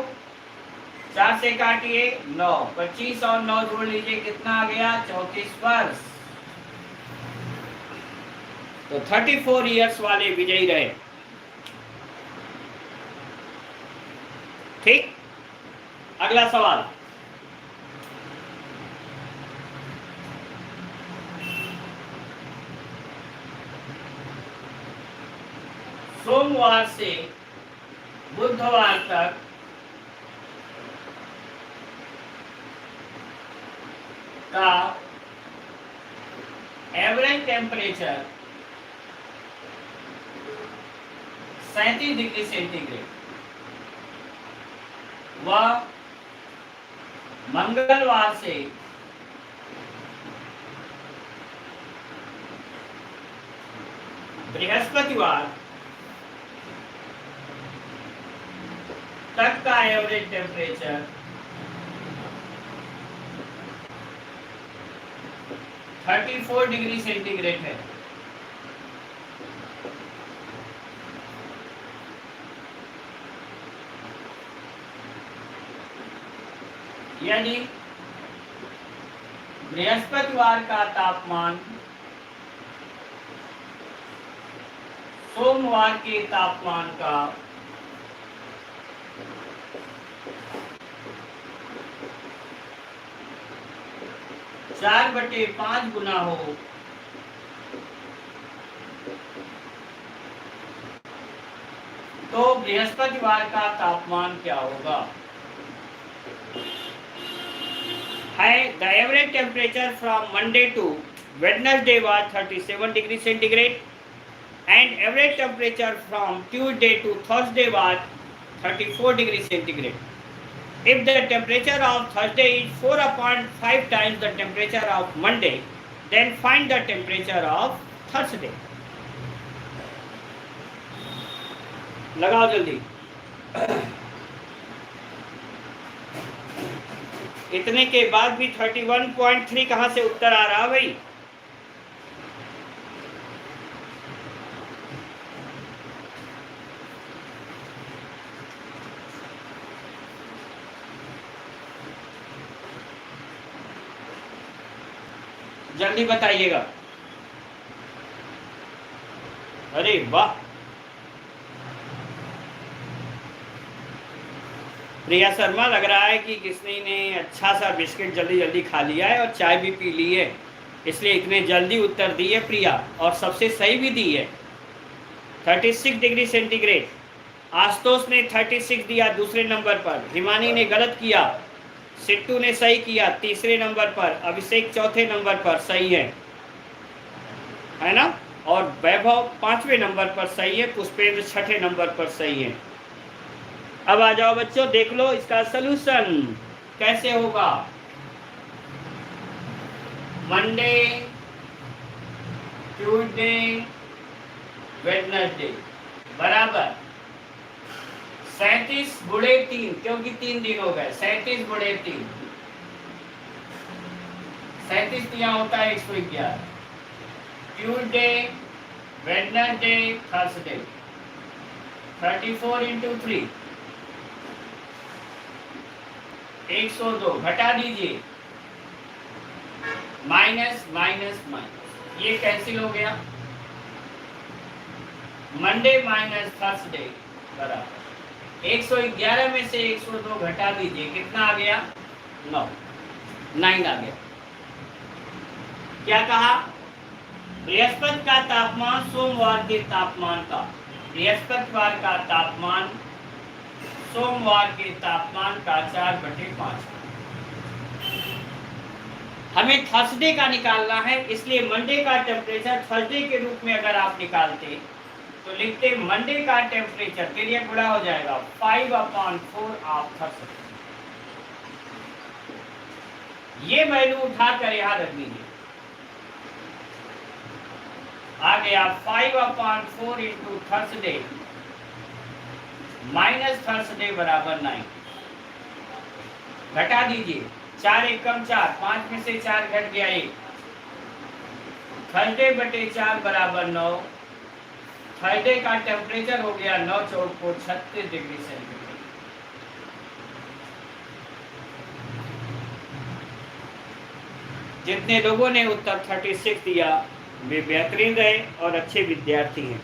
A: 4 से काटिए 9, 25 और 9 जोड़ लीजिए, कितना आ गया 34 वर्ष। तो 34 इयर्स वाले विजयी रहे, ठीक। अगला सवाल, सोमवार से बुधवार तक का एवरेज टेम्परेचर 37 डिग्री सेंटीग्रेड व मंगलवार से बृहस्पतिवार तक का एवरेज टेम्परेचर 34 डिग्री सेंटीग्रेड है। यानी बृहस्पतिवार का तापमान सोमवार के तापमान का 4/5 गुना हो तो बृहस्पतिवार का तापमान क्या होगा। The average temperature from Monday to Wednesday was 37 degrees centigrade and average temperature from Tuesday to Thursday was 34 degrees centigrade. If the temperature of Thursday is 4.5 times the temperature of Monday, then find the temperature of Thursday. लगाओ जल्दी। इतने के बाद भी 31.3 कहां से उत्तर आ रहा भाई? जल्दी बताइएगा। अरे वाह, प्रिया शर्मा, लग रहा है कि किसी ने अच्छा सा बिस्किट जल्दी जल्दी खा लिया है और चाय भी पी ली है, इसलिए इतने जल्दी उत्तर दी है प्रिया, और सबसे सही भी दी है। 36 डिग्री सेंटीग्रेड। आशुतोष ने 36 दिया दूसरे नंबर पर, हिमानी ने गलत किया, सिट्टू ने सही किया तीसरे नंबर पर, अभिषेक चौथे नंबर पर सही है ना, और वैभव 5वें नंबर पर सही है, पुष्पेंद्र 6ठे नंबर पर सही है। अब आ जाओ बच्चों, देख लो इसका सलूशन कैसे होगा। मंडे, ट्यूसडे, वेडनेसडे बराबर 37 गुणे 3, क्योंकि 3 दिन हो गए। 37 गुणे 3, 37 दिया होता है 111। ट्यूसडे, वेडनेसडे, थर्सडे, 34 इंटू 3 102, घटा दीजिए, माइनस माइनस माइनस, ये कैंसिल हो गया। मंडे माइनस थर्सडे बराबर 111 में से 102 घटा दीजिए, कितना आ गया? 9 आ गया। क्या कहा? बृहस्पति का तापमान सोमवार के तापमान का, बृहस्पतिवार का तापमान सोमवार के तापमान का 4/5। हमें थर्सडे का निकालना है, इसलिए मंडे का टेम्परेचर थर्सडे के रूप में अगर आप निकालते तो लिखते मंडे का टेम्परेचर के लिए गुणा हो जाएगा 5/4 ऑफ थर्सडे। ये वैल्यू उठाकर यहां रख दीजिए, आ गया 5/4 इंटू थर्सडे माइनस थर्सडे बराबर 9। घटा दीजिए, 4 1 कम 4, 5 में से 4 घट गया 1, थर्सडे बटे 4 बराबर 9। थर्सडे का टेम्परेचर हो गया 9 चौक को 36 डिग्री सेंटीग्रेड। जितने लोगों ने उत्तर 36 दिया वे बेहतरीन रहे और अच्छे विद्यार्थी हैं।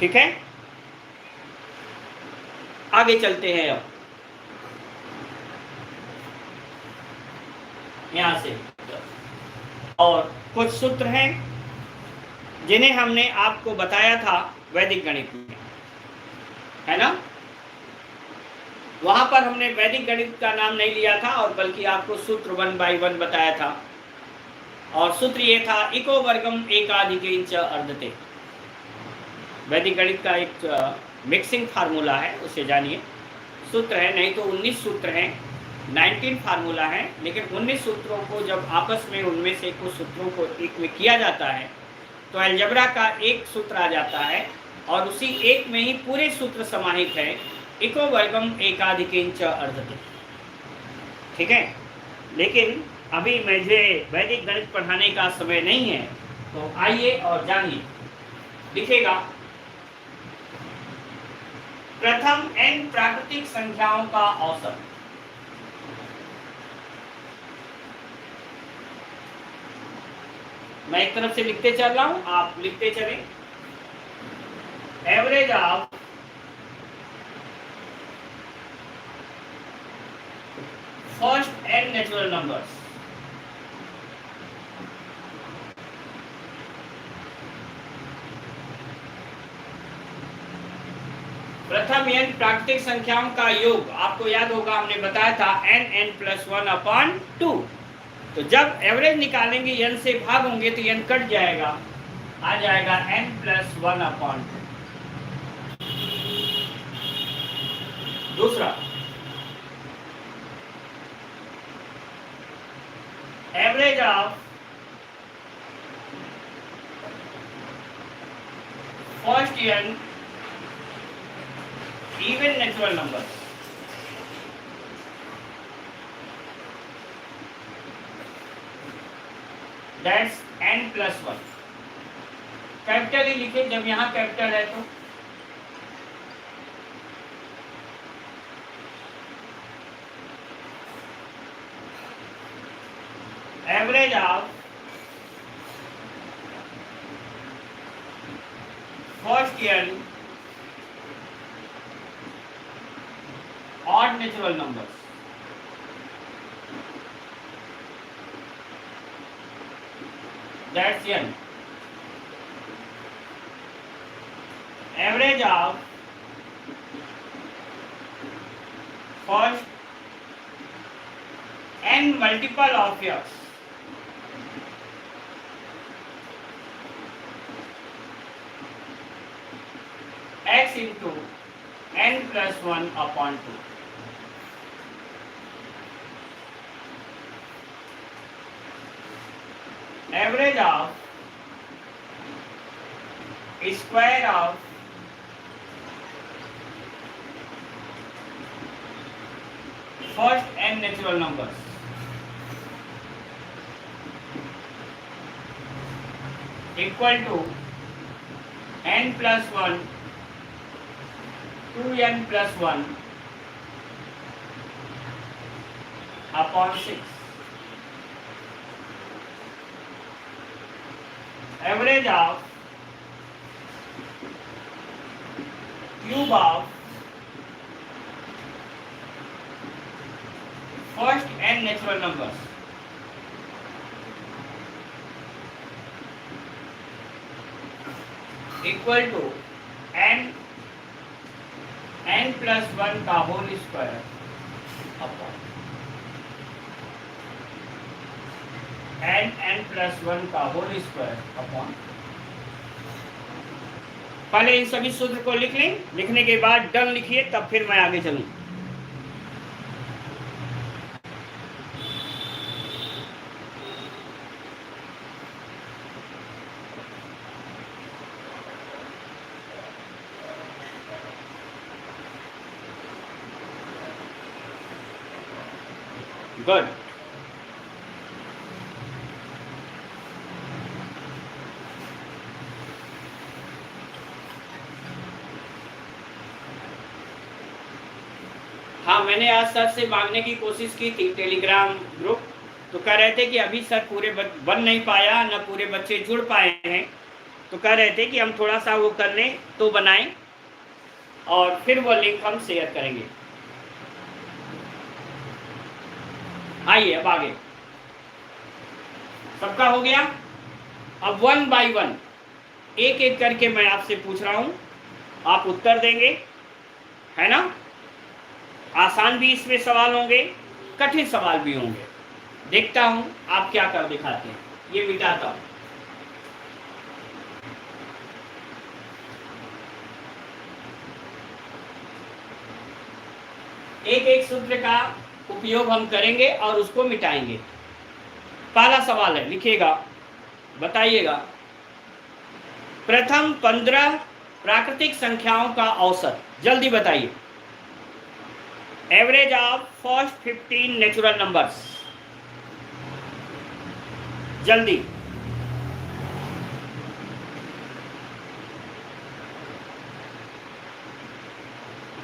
A: ठीक है, आगे चलते हैं। अब यहां से और कुछ सूत्र हैं जिन्हें हमने आपको बताया था वैदिक गणित में, है ना। वहां पर हमने वैदिक गणित का नाम नहीं लिया था और बल्कि आपको सूत्र 1 बाय 1 बताया था, और सूत्र ये था इको वर्गम एकाधिक अर्धते। वैदिक गणित का एक मिक्सिंग फार्मूला है, उसे जानिए। सूत्र है, नहीं तो 19 सूत्र हैं, 19 फार्मूला है, लेकिन 19 सूत्रों को जब आपस में उनमें से कुछ सूत्रों को एक में किया जाता है तो अलजबरा का एक सूत्र आ जाता है, और उसी एक में ही पूरे सूत्र समाहित है, इको वर्गम एकाधिक अर्धते। ठीक है, लेकिन अभी मुझे वैदिक गणित पढ़ाने का समय नहीं है, तो आइए और जानिए। लिखेगा प्रथम n प्राकृतिक संख्याओं का औसत। मैं एक तरफ से लिखते चल रहा हूं, आप लिखते चले। Average of first n natural numbers. प्रथम n प्राकृतिक संख्याओं का योग, आपको याद होगा हमने बताया था n+1/2। तो जब एवरेज निकालेंगे n से भाग होंगे तो n कट जाएगा, आ जाएगा n+1/2। दूसरा, average of first n even natural numbers, that's n+1। Capital ही लिखे जब यहां कैपिटल है तो। Average of first n odd natural numbers, that's n। average of first n multiple of x, x into n+1/2। Average of square of first n natural numbers, equal to n+1 2n+1/6। Average of cube of first n natural numbers, equal to n+1 का whole square upon n+1 का whole square upon. पहले इन सभी सूत्र को लिख लें, लिखने के बाद डन लिखिए, तब फिर मैं आगे चलूं। गुड। हाँ, मैंने आज सर से मांगने की कोशिश की थी टेलीग्राम ग्रुप, तो कह रहे थे कि अभी सर पूरे बन नहीं पाया, न पूरे बच्चे जुड़ पाए हैं, तो कह रहे थे कि हम थोड़ा सा वो कर लें तो बनाएं और फिर वो लिंक हम शेयर करेंगे। आइए अब आगे, सबका हो गया। अब 1 बाय 1 एक एक करके मैं आपसे पूछ रहा हूं, आप उत्तर देंगे, है ना। आसान भी इसमें सवाल होंगे, कठिन सवाल भी होंगे। देखता हूं आप क्या कर दिखाते हैं। ये मिटाता हूं। एक एक सूत्र का उपयोग हम करेंगे और उसको मिटाएंगे। पहला सवाल है, लिखिएगा, बताइएगा। प्रथम 15 प्राकृतिक संख्याओं का औसत, जल्दी बताइए। Average of first 15 natural numbers, जल्दी।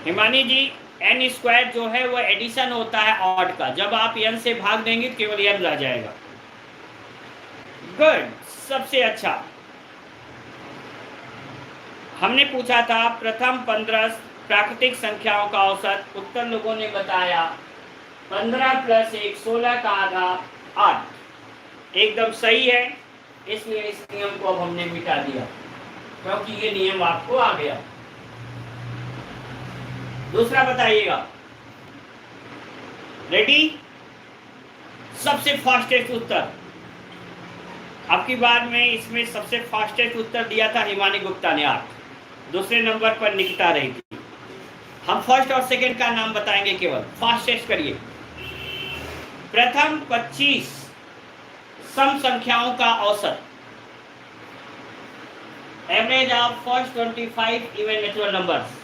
A: हिमानी जी, n स्क्वायर जो है वो एडिशन होता है ऑड का, जब आप n से भाग देंगे तो केवल n रह जाएगा। गुड, सबसे अच्छा। हमने पूछा था प्रथम 15 प्राकृतिक संख्याओं का औसत, उत्तर लोगों ने बताया 15 + 1 16 का आधा 8। एकदम सही है, इसलिए इस नियम को अब हमने मिटा दिया, क्योंकि ये नियम आपको आ गया। दूसरा बताइएगा, रेडी? सबसे फास्टेस्ट उत्तर आपकी बार में इसमें सबसे फास्टेस्ट उत्तर दिया था हिमानी गुप्ता ने 8, दूसरे नंबर पर निकिता रही थी। हम फर्स्ट और सेकंड का नाम बताएंगे केवल, फास्टेस्ट करिए। प्रथम 25 सम संख्याओं का औसत, average of first 25 even natural numbers.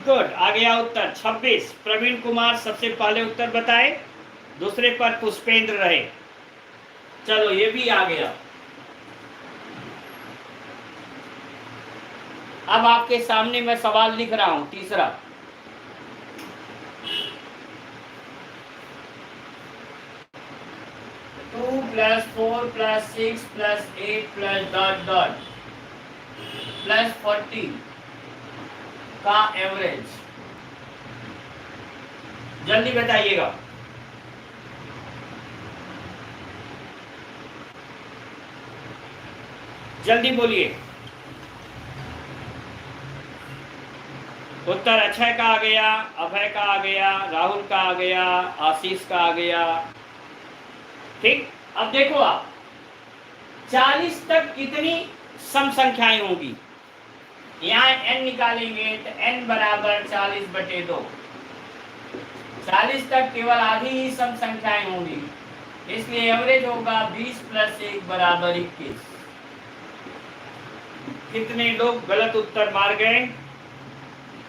A: Good, आ गया उत्तर 26। प्रवीण कुमार सबसे पहले उत्तर बताए, दूसरे पर पुष्पेंद्र रहे। चलो ये भी आ गया। अब आपके सामने मैं सवाल लिख रहा हूं, तीसरा। Two plus 4 plus 6 plus 8 plus dot dot plus 40 का एवरेज, जल्दी बताइएगा। जल्दी बोलिए। उत्तर अक्षय का आ गया, अभय का आ गया, राहुल का आ गया, आशीष का आ गया। ठीक, अब देखो आप 40 तक कितनी सम संख्याएं होंगी। यहाँ n निकालेंगे तो n बराबर 40/2। 40 तक केवल आधी ही सम संख्याएं होंगी, इसलिए एवरेज होगा 20 + 1 = 21। कितने लोग गलत उत्तर मार गए,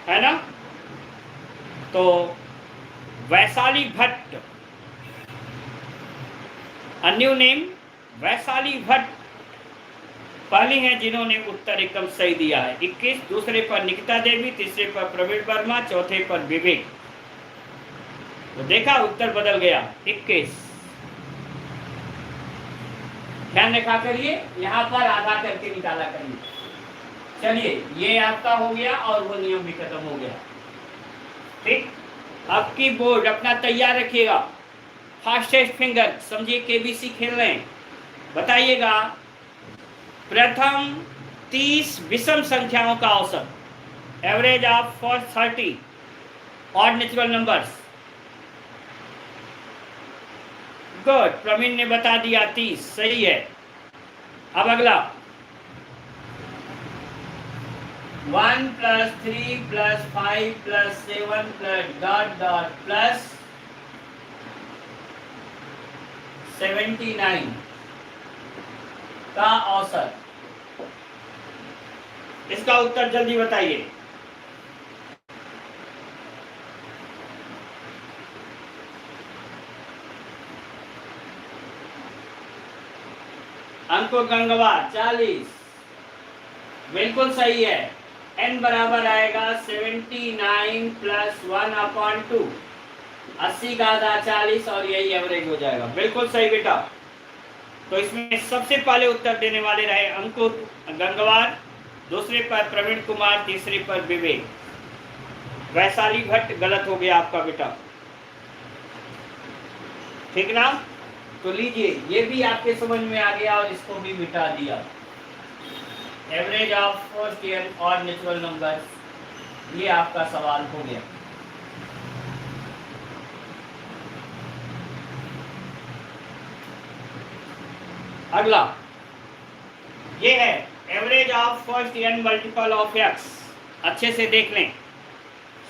A: है ना? तो वैशाली भट्ट, अन्यू नेम वैशाली भट्ट पहली हैं जिन्होंने उत्तर एकदम सही दिया है, 21। दूसरे पर निकिता देवी, तीसरे पर प्रवीण वर्मा, चौथे पर विवेक। तो देखा उत्तर बदल गया, 21। ध्यान रखा करिए, यहाँ पर आधा करके निकाला करिए। चलिए ये आपका हो गया और वो नियम भी खत्म हो गया। ठीक, आपकी बोर्ड अपना तैयार रखिएगा। फास्टेस्ट फिंगर समझिए, केबीसी खेल रहे हैं। बताइएगा प्रथम 30 विषम संख्याओं का औसत, average of first 30 odd natural numbers. Good, Praveen ने बता दिया 30, सही है। अब अगला 1 + 3 + 5 + 7 + डॉट डॉट प्लस 79 का औसत, इसका उत्तर जल्दी बताइए। अंको गंगवार 40, बिल्कुल सही है। n बराबर आएगा 79 + 1/2, 80 का आधा 40, और यही एवरेज हो जाएगा। बिल्कुल सही बेटा। तो इसमें सबसे पहले उत्तर देने वाले रहे अंकुर गंगवार, दूसरे पर प्रवीण कुमार, तीसरे पर विवेक। वैशाली भट्ट गलत हो गया आपका बेटा, ठीक ना? तो लीजिए, ये भी आपके समझ में आ गया और इसको भी मिटा दिया। एवरेज ऑफ फर्स्ट ईयर और नेचुरल नंबर, ये आपका सवाल हो गया। अगला ये है average of first n multiple of x। अच्छे से देख लें,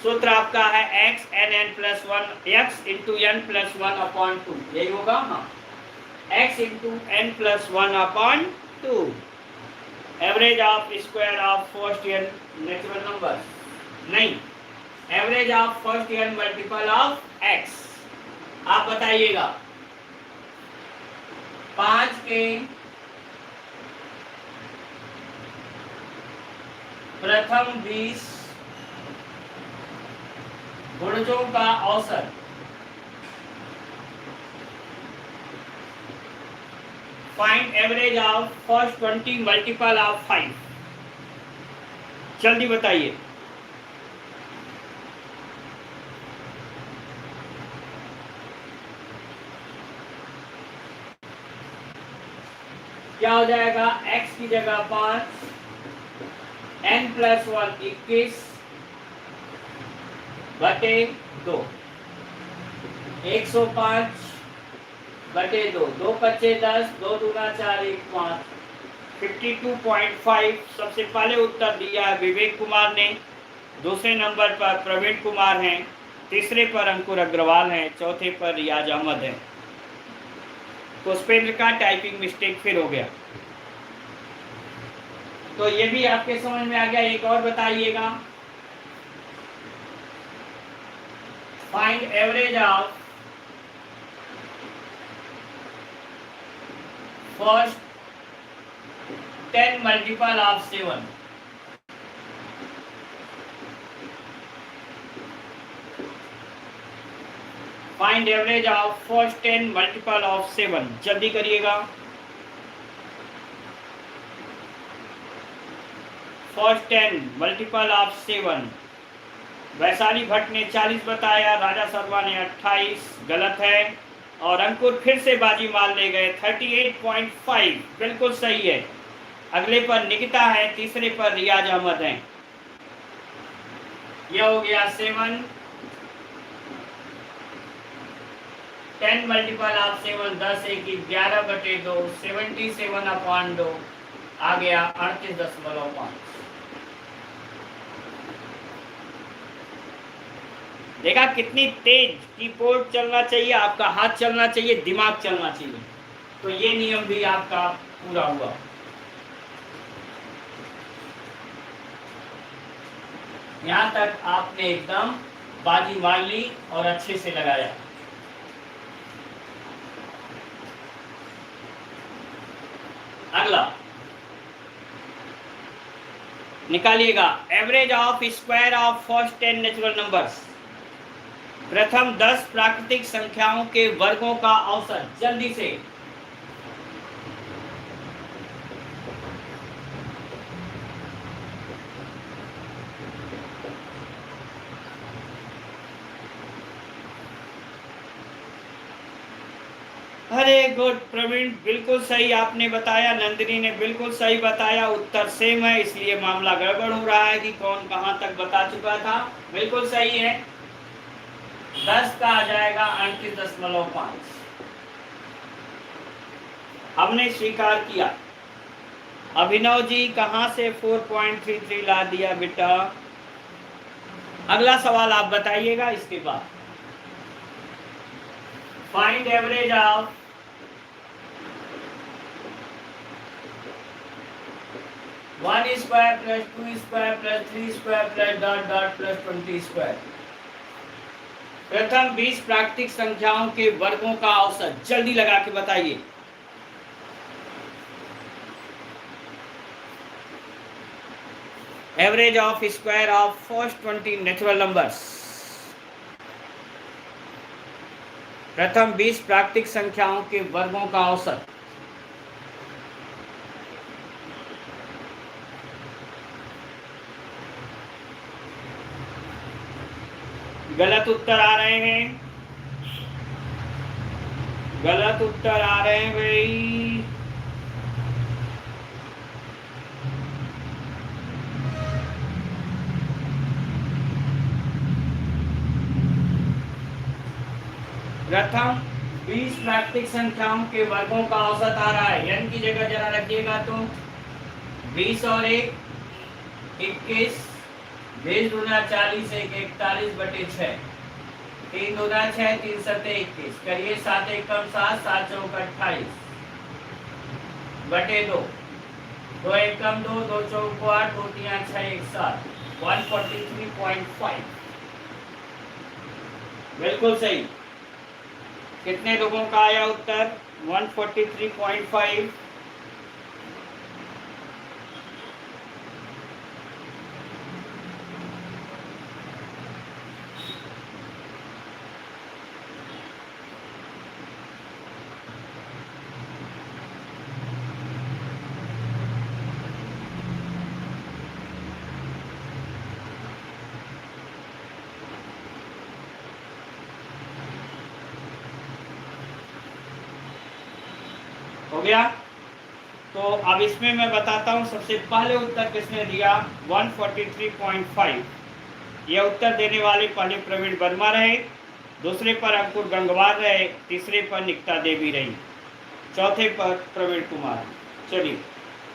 A: सूत्र आपका है x n + 1 x × n + 1/2, यही होगा। हाँ, x × n + 1/2 average of square of first year natural number, नहीं, average of first year multiple of x। आप बताइएगा 5 के प्रथम 20 गुणजों का औसत, find average of first 20 multiple of 5। जल्दी बताइए। क्या हो जाएगा? x की जगह 5, n+1 21 बटे 2, 105 बटे 2, 2 पच्चे 10, 2 दूना 4, 1 5, 52.5 सबसे पहले उत्तर दिया है विवेक कुमार ने, दूसरे नंबर पर प्रवीण कुमार हैं, तीसरे पर अंकुर अग्रवाल हैं, चौथे पर रियाज अहमद है। पुष्पेंद्र का टाइपिंग मिस्टेक फिर हो गया। तो ये भी आपके समझ में आ गया। एक और बताइएगा, find average of first 10 multiple of 7। Find average of first 10 multiple of 7, जल्दी करिएगा। First 10 multiple of 7, Vaishali Bhatt ने 40 बताया, राजा शर्मा ने 28, गलत है। और अंकुर फिर से बाजी मार ले गए, 38.5 बिल्कुल सही है। अगले पर निकिता है, तीसरे पर रियाज अहमद हैं। यह हो गया 7, 10 मल्टीपल ऑफ 7, 10 1 11 बटे 2, 77/2 आ गया 38.5। देखा कितनी तेज कीबोर्ड चलना चाहिए, आपका हाथ चलना चाहिए, दिमाग चलना चाहिए। तो ये नियम भी आपका पूरा हुआ। यहां तक आपने एकदम बाजी मार ली और अच्छे से लगाया। अगला निकालिएगा, average of square of first 10 natural numbers. प्रथम 10 प्राकृतिक संख्याओं के वर्गों का औसत, जल्दी से। अरे गुड प्रवीण, बिल्कुल सही आपने बताया। नंदिनी ने बिल्कुल सही बताया, उत्तर सेम है, इसलिए मामला गड़बड़ हो रहा है कि कौन कहां तक बता चुका था। बिल्कुल सही है, 10 का आ जाएगा 38.5। हमने स्वीकार किया। अभिनव जी कहां से 4.33 ला दिया बेटा? अगला सवाल आप बताइएगा इसके बाद। Find average of one square plus 2 square plus 3 square plus dot dot plus 20 square. प्रथम 20 प्राकृतिक संख्याओं के वर्गों का औसत, जल्दी लगा के बताइए। Average of square of first 20 natural numbers. प्रथम 20 प्राकृतिक संख्याओं के वर्गों का औसत। गलत उत्तर आ रहे हैं, गलत उत्तर आ रहे हैं भाई। प्रथम 20 प्राकृतिक संख्याओं के वर्गों का औसत आ रहा है। n की जगह जरा रखिएगा तो 20 और 1 21, 20 दूना 40, 1 41 बटे 6, 3 दूना 6, 3 सत्ते 21, करिए 7 1 कम 7, 7 चौक 28 बटे 2, 2 1 कम 2, 2 चौक 8, 2 3 6 1 7, 143.5 बिल्कुल सही। कितने लोगों का आया उत्तर? 143.5। हो गया? तो अब इसमें मैं बताता हूँ। सबसे पहले उत्तर किसने दिया? 143.5। यह उत्तर देने वाले पहले प्रवीण वर्मा रहे, दूसरे पर अंकुर गंगवार रहे, तीसरे पर निकिता देवी रही, चौथे पर प्रवीण कुमार। चलिए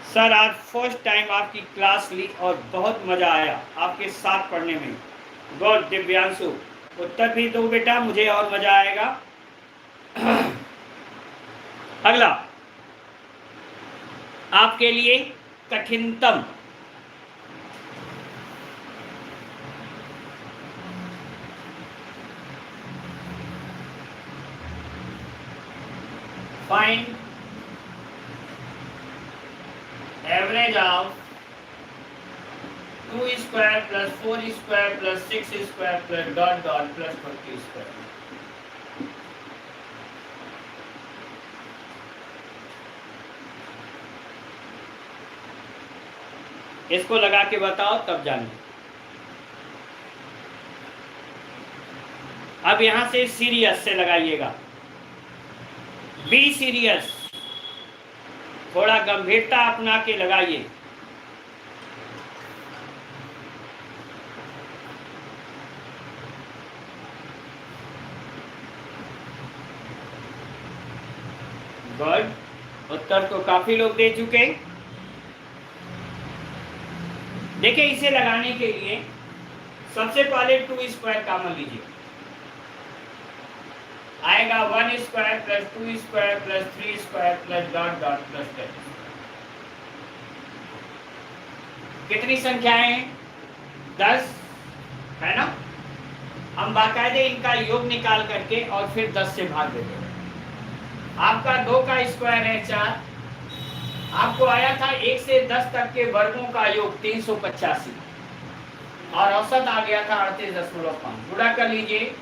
A: सर, आज फर्स्ट टाइम आपकी क्लास ली और बहुत मज़ा आया आपके साथ पढ़ने में। गॉड दिव्यांशु, उत्तर भी दो बेटा, मुझे और मज़ा आएगा। अगला आपके लिए कठिनतम, find average of 2 square plus 4 square plus 6 square plus dot dot plus 20 square. इसको लगा के बताओ तब जानिए। अब यहां से सीरियस से लगाइएगा, बी सीरियस, थोड़ा गंभीरता अपना के लगाइए। गुड, उत्तर तो काफी लोग दे चुके। देखिए, इसे लगाने के लिए सबसे पहले 2 स्क्वायर कॉमन लीजिए, आएगा 1 square plus 2 square plus 3 square plus dot dot plus 10। कितनी संख्याएं हैं? 10 है ना। हम बाकायदे इनका योग निकाल करके और फिर 10 से भाग देते हैं। आपका 2 का स्क्वायर है 4, आपको आया था 1 से 10 तक के वर्गों का योग 385 और औसत आ गया था 38.5। गुणा कर लीजिए,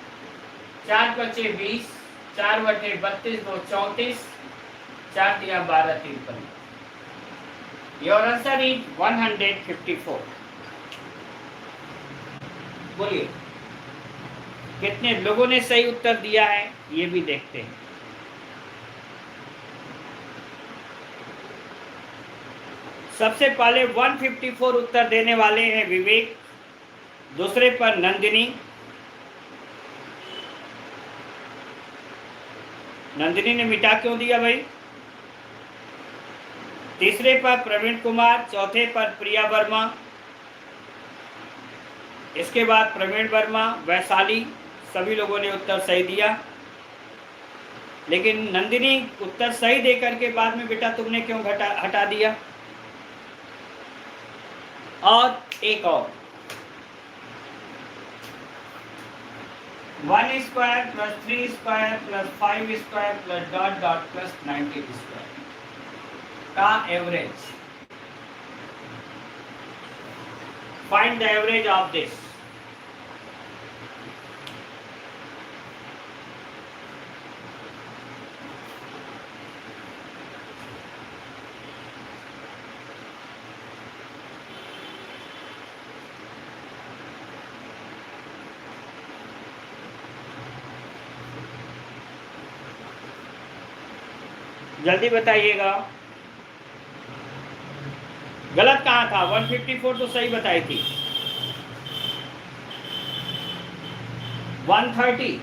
A: 4 × 5 = 20, 4 बटे 32 2 34, 4 × 12 53। Your answer is 154। बोलिए कितने लोगों ने सही उत्तर दिया है, ये भी देखते हैं। सबसे पहले 154 उत्तर देने वाले हैं विवेक, दूसरे पर नंदिनी, नंदिनी ने मिटा क्यों दिया भाई? तीसरे पर प्रवीण कुमार, चौथे पर प्रिया वर्मा, इसके बाद प्रवीण वर्मा, वैशाली, सभी लोगों ने उत्तर सही दिया। लेकिन नंदिनी उत्तर सही देकर के बाद में बेटा तुमने क्यों हटा दिया? और एक और 1 square plus 3 square plus 5 square plus dot dot plus 90 square का average. Find the average of this. जल्दी बताइएगा। गलत कहाँ था? 154 तो सही बताई थी। 130।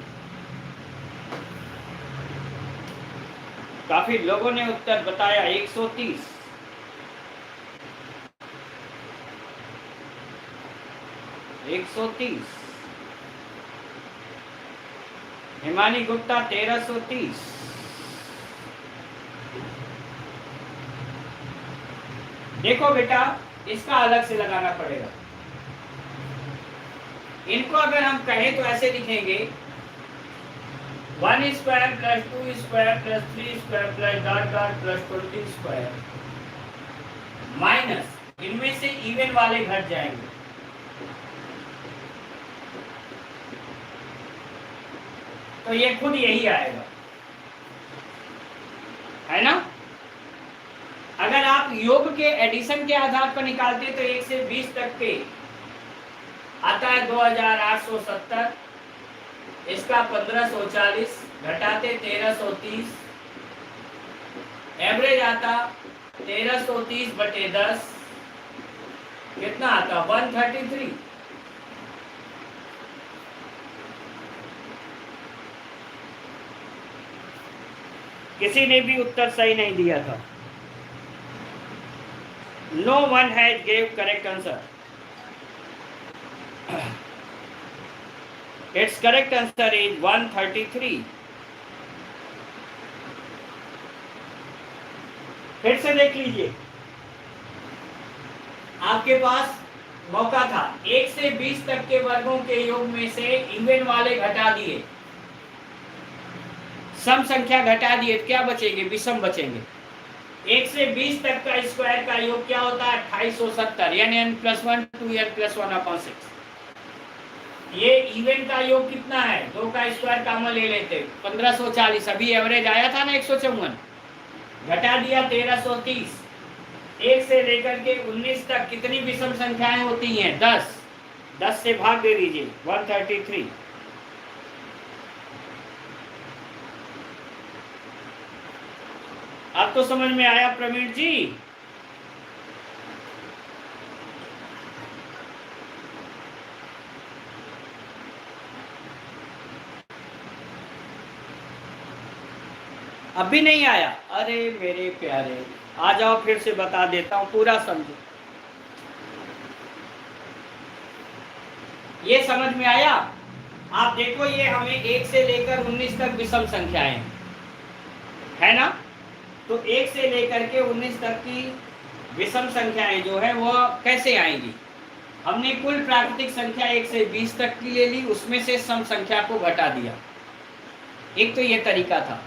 A: काफी लोगों ने उत्तर बताया। 130। 130। हिमानी गुप्ता 1330। देखो बेटा, इसका अलग से लगाना पड़ेगा। इनको अगर हम कहें तो ऐसे लिखेंगे 1 square plus 2 square plus 3 square plus dot dot plus 20 square minus, इनमें से इवन वाले घट जाएंगे। तो ये खुद यही आएगा, है ना। अगर आप योग के एडिशन के आधार पर निकालते तो 1 से 20 तक के आता है 2870, इसका 1540 घटाते 1330, एवरेज आता 1330 बटे 10 कितना आता? 133। किसी ने भी उत्तर सही नहीं दिया था। No one has gave correct answer. It's correct answer is 133। फिर से देख लीजिए, आपके पास मौका था 1 से 20 तक के वर्गों के योग में से इवन वाले घटा दिए, सम संख्या घटा दिए, क्या बचेंगे? विषम बचेंगे। 1 से 20 तक का स्क्वायर का योग क्या होता है? 2870, यानी n+1 2n+1/6। ये इवन का योग कितना है? 2 का स्क्वायर कॉमन ले लेते 1540। अभी एवरेज आया था ना 154, घटा दिया 1330। 1 से लेकर के 19 तक कितनी विषम संख्याएं होती हैं? 10। 10 से भाग दे दीजिए 133। अब तो समझ में आया प्रवीण जी? अब भी नहीं आया? अरे मेरे प्यारे, आ जाओ, फिर से बता देता हूं, पूरा समझो। ये समझ में आया? आप देखो, ये हमें 1 से लेकर 19 तक विषम संख्याएं है ना, तो 1 से लेकर के 19 तक की विषम संख्याएं जो है वो कैसे आएंगी? हमने कुल प्राकृतिक संख्या 1 से 20 तक की ले ली, उसमें से सम संख्या को घटा दिया। एक तो ये तरीका था।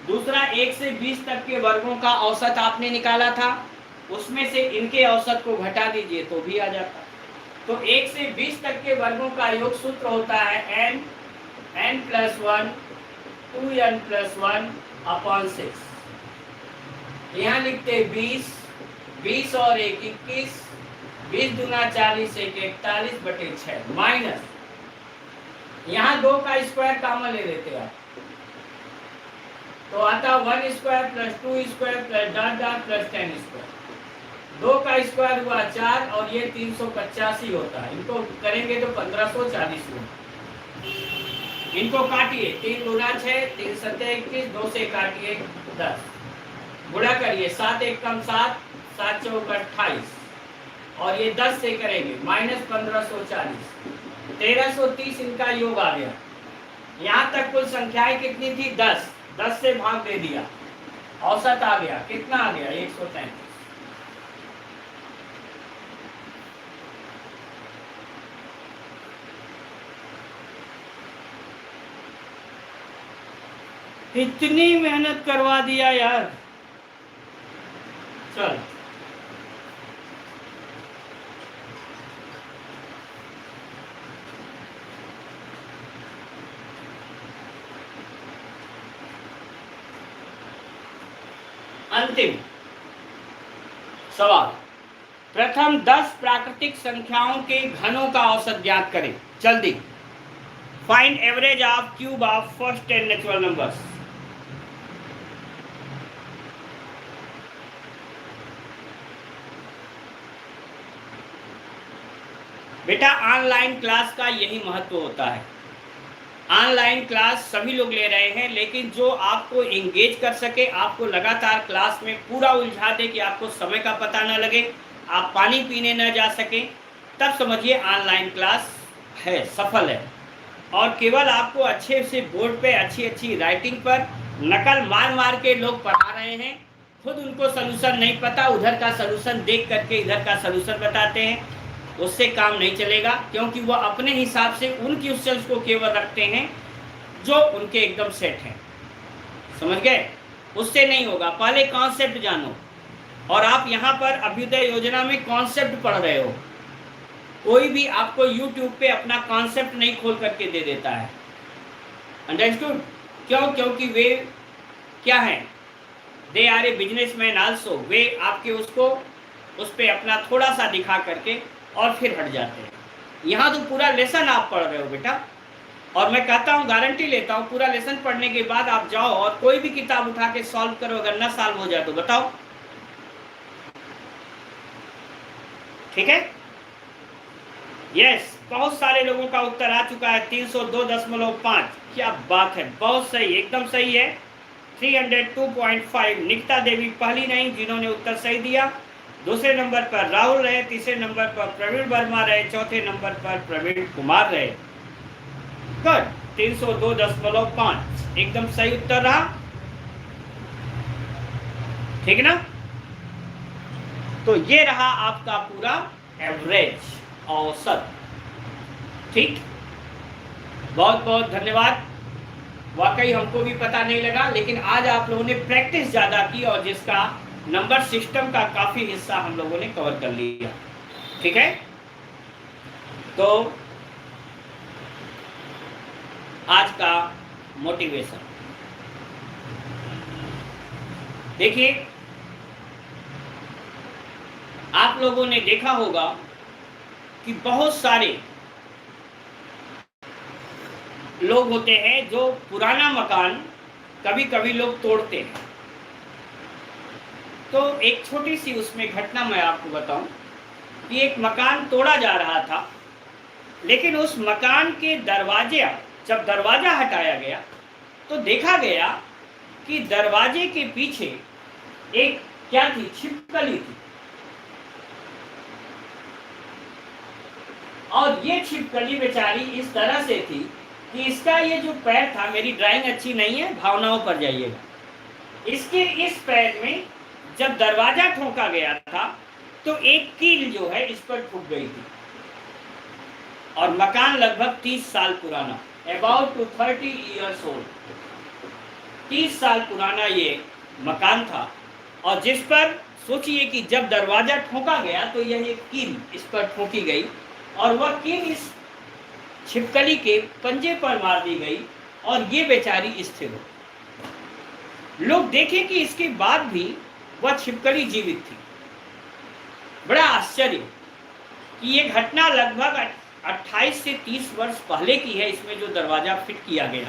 A: दूसरा, 1 से 20 तक के वर्गों का औसत आपने निकाला था, उसमें से इनके औसत को घटा दीजिए तो भी आ जाता। तो 1 से 20 तक के वर्गों का योग सूत्र होता है n+1 2n+1/6। यहाँ लिखते 20, 20 और 1 21, 20 दूना 40, 1 41 बटे 6 माइनस, यहाँ 2 का स्क्वायर कॉमन ले लेते आप, तो आता 1 square plus 2 square plus dot dot plus 10 square. 2 का स्क्वायर हुआ 4 और ये 385 होता है। इनको करेंगे तो 1540 होगा। इनको काटिए, 3 दूना 6, 3 सत्ते 21, 2 से काटिए 10, गुणा करिए 7 एक कम 7, 7 चौक 28 और ये 10 से करेंगे माइनस 1540, 1330 इनका योग आ गया। यहाँ तक कुल संख्याएं कितनी थी? 10। 10 से भाग दे दिया, औसत आ गया, कितना आ गया? 133। इतनी मेहनत करवा दिया यार। चल अंतिम सवाल, प्रथम 10 प्राकृतिक संख्याओं के घनों का औसत ज्ञात करें। जल्दी, find average of cube of first 10 natural numbers. बेटा ऑनलाइन क्लास का यही महत्व होता है। ऑनलाइन क्लास सभी लोग ले रहे हैं, लेकिन जो आपको एंगेज कर सके, आपको लगातार क्लास में पूरा उलझा दे कि आपको समय का पता न लगे, आप पानी पीने न जा सकें, तब समझिए ऑनलाइन क्लास है, सफल है। और केवल आपको अच्छे से बोर्ड पे अच्छी अच्छी राइटिंग पर नकल मार मार के लोग पढ़ा रहे हैं, खुद उनको सलूशन नहीं पता, उधर का सलूशन देख करके इधर का सलूशन बताते हैं, उससे काम नहीं चलेगा। क्योंकि वो अपने हिसाब से उन क्वेश्चंस को केवल रखते हैं जो उनके एकदम सेट हैं, समझ गए? उससे नहीं होगा। पहले कॉन्सेप्ट जानो। और आप यहाँ पर अभ्युदय योजना में कॉन्सेप्ट पढ़ रहे हो, कोई भी आपको यूट्यूब पे अपना कॉन्सेप्ट नहीं खोल करके दे देता है, अंडरस्टूड? क्यों? क्योंकि वे क्या हैं? They are a businessman also. वे आपके उसको उस पर अपना थोड़ा सा दिखा करके और फिर हट जाते हैं। यहाँ तो पूरा लेसन आप पढ़ रहे हो बेटा, और मैं कहता हूँ, गारंटी लेता हूँ, पूरा लेसन पढ़ने के बाद आप जाओ और कोई भी किताब उठा के सॉल्व करो, अगर ना सॉल्व हो जाए तो बताओ, ठीक है, यस, बहुत सारे लोगों का उत्तर आ चुका है 302.5। क्या बात है, बहुत सही, एकदम सही है। 302.5। निकिता देवी पहली नहीं जिन्होंने उत्तर सही दिया। दूसरे नंबर पर राहुल रहे, तीसरे नंबर पर प्रवीण वर्मा रहे, चौथे नंबर पर प्रवीण कुमार रहे। गुड, 302.5 एकदम सही उत्तर रहा, ठीक ना। तो ये रहा आपका पूरा एवरेज, औसत, ठीक। बहुत बहुत धन्यवाद। वाकई हमको भी पता नहीं लगा, लेकिन आज आप लोगों ने प्रैक्टिस ज्यादा की और जिसका नंबर सिस्टम का काफी हिस्सा हम लोगों ने कवर कर लिया, ठीक है। तो आज का मोटिवेशन देखिए, आप लोगों ने देखा होगा कि बहुत सारे लोग होते हैं जो पुराना मकान कभी कभी लोग तोड़ते हैं। तो एक छोटी सी उसमें घटना मैं आपको बताऊं कि एक मकान तोड़ा जा रहा था, लेकिन उस मकान के दरवाजे, जब दरवाजा हटाया गया तो देखा गया कि दरवाजे के पीछे एक क्या थी, छिपकली थी। और ये छिपकली बेचारी इस तरह से थी कि इसका ये जो पैर था, मेरी ड्राइंग अच्छी नहीं है, भावनाओं पर जाइएगा, इसके इस पैर में जब दरवाजा ठोका गया था तो एक कील जो है इस पर ठुक गई थी। और मकान लगभग 30 साल पुराना, अबाउट टू 30 ईयर्स ओल्ड, 30 साल पुराना ये मकान था। और जिस पर सोचिए कि जब दरवाजा ठोका गया तो यह एक कील इस पर ठोकी गई और वह कील इस छिपकली के पंजे पर मार दी गई और ये बेचारी स्थिर हो। लोग देखें कि इसके बाद भी वह छिपकली जीवित थी। बड़ा आश्चर्य कि ये घटना लगभग 28 से 30 वर्ष पहले की है, इसमें जो दरवाजा फिट किया गया,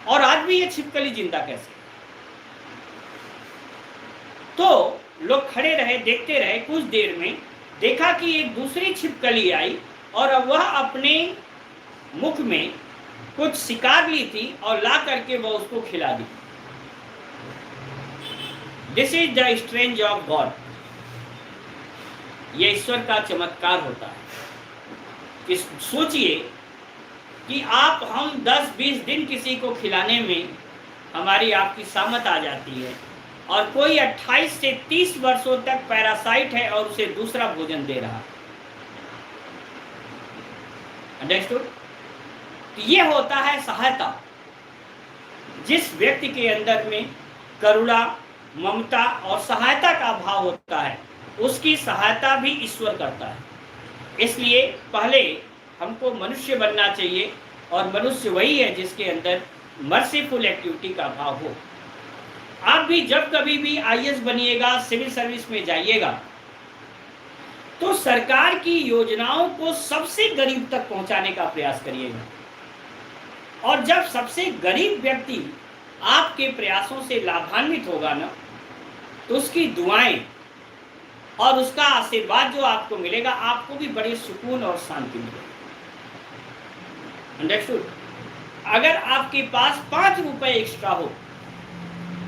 A: और आज भी ये छिपकली जिंदा कैसे। तो लोग खड़े रहे, देखते रहे। कुछ देर में देखा कि एक दूसरी छिपकली आई और अब वह अपने मुख में कुछ शिकार ली थी और ला करके वह उसको खिला दी। This is the strange of God. ये ईश्वर का चमत्कार होता है कि सोचिए कि आप हम 10-20 दिन किसी को खिलाने में हमारी आपकी सामत आ जाती है, और कोई 28 से 30 वर्षों तक पैरासाइट है और उसे दूसरा भोजन दे रहा। अंडरस्टूड? ये होता है सहायता। जिस व्यक्ति के अंदर में करुणा, ममता और सहायता का भाव होता है, उसकी सहायता भी ईश्वर करता है। इसलिए पहले हमको मनुष्य बनना चाहिए, और मनुष्य वही है जिसके अंदर मर्सीफुल एक्टिविटी का भाव हो। आप भी जब कभी भी आईएएस बनिएगा, सिविल सर्विस में जाइएगा, तो सरकार की योजनाओं को सबसे गरीब तक पहुंचाने का प्रयास करिएगा। और जब सबसे गरीब व्यक्ति आपके प्रयासों से लाभान्वित होगा ना, तो उसकी दुआएं और उसका आशीर्वाद जो आपको मिलेगा, आपको भी बड़े सुकून और शांति मिलेगी। अंडरस्टूड? अगर आपके पास 5 रुपए एक्स्ट्रा हो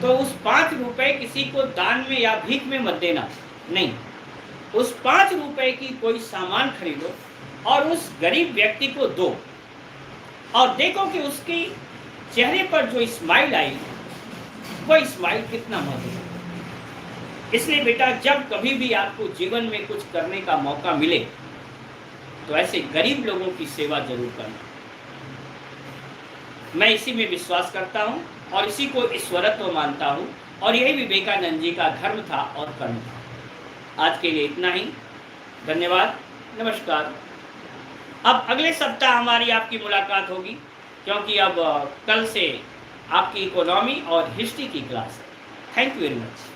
A: तो उस 5 रुपए किसी को दान में या भीख में मत देना, नहीं, उस 5 रुपए की कोई सामान खरीदो और उस गरीब व्यक्ति को दो, और देखो कि उसके चेहरे पर जो स्माइल आई, वो स्माइल कितना मधुर है। इसलिए बेटा, जब कभी भी आपको जीवन में कुछ करने का मौका मिले तो ऐसे गरीब लोगों की सेवा जरूर करना। मैं इसी में विश्वास करता हूँ और इसी को ईश्वरत्व मानता हूँ, और यही विवेकानंद जी का धर्म था और कर्म था। आज के लिए इतना ही, धन्यवाद, नमस्कार। अब अगले सप्ताह हमारी आपकी मुलाकात होगी, क्योंकि अब कल से आपकी इकोनॉमी और हिस्ट्री की क्लास है। Thank you very much.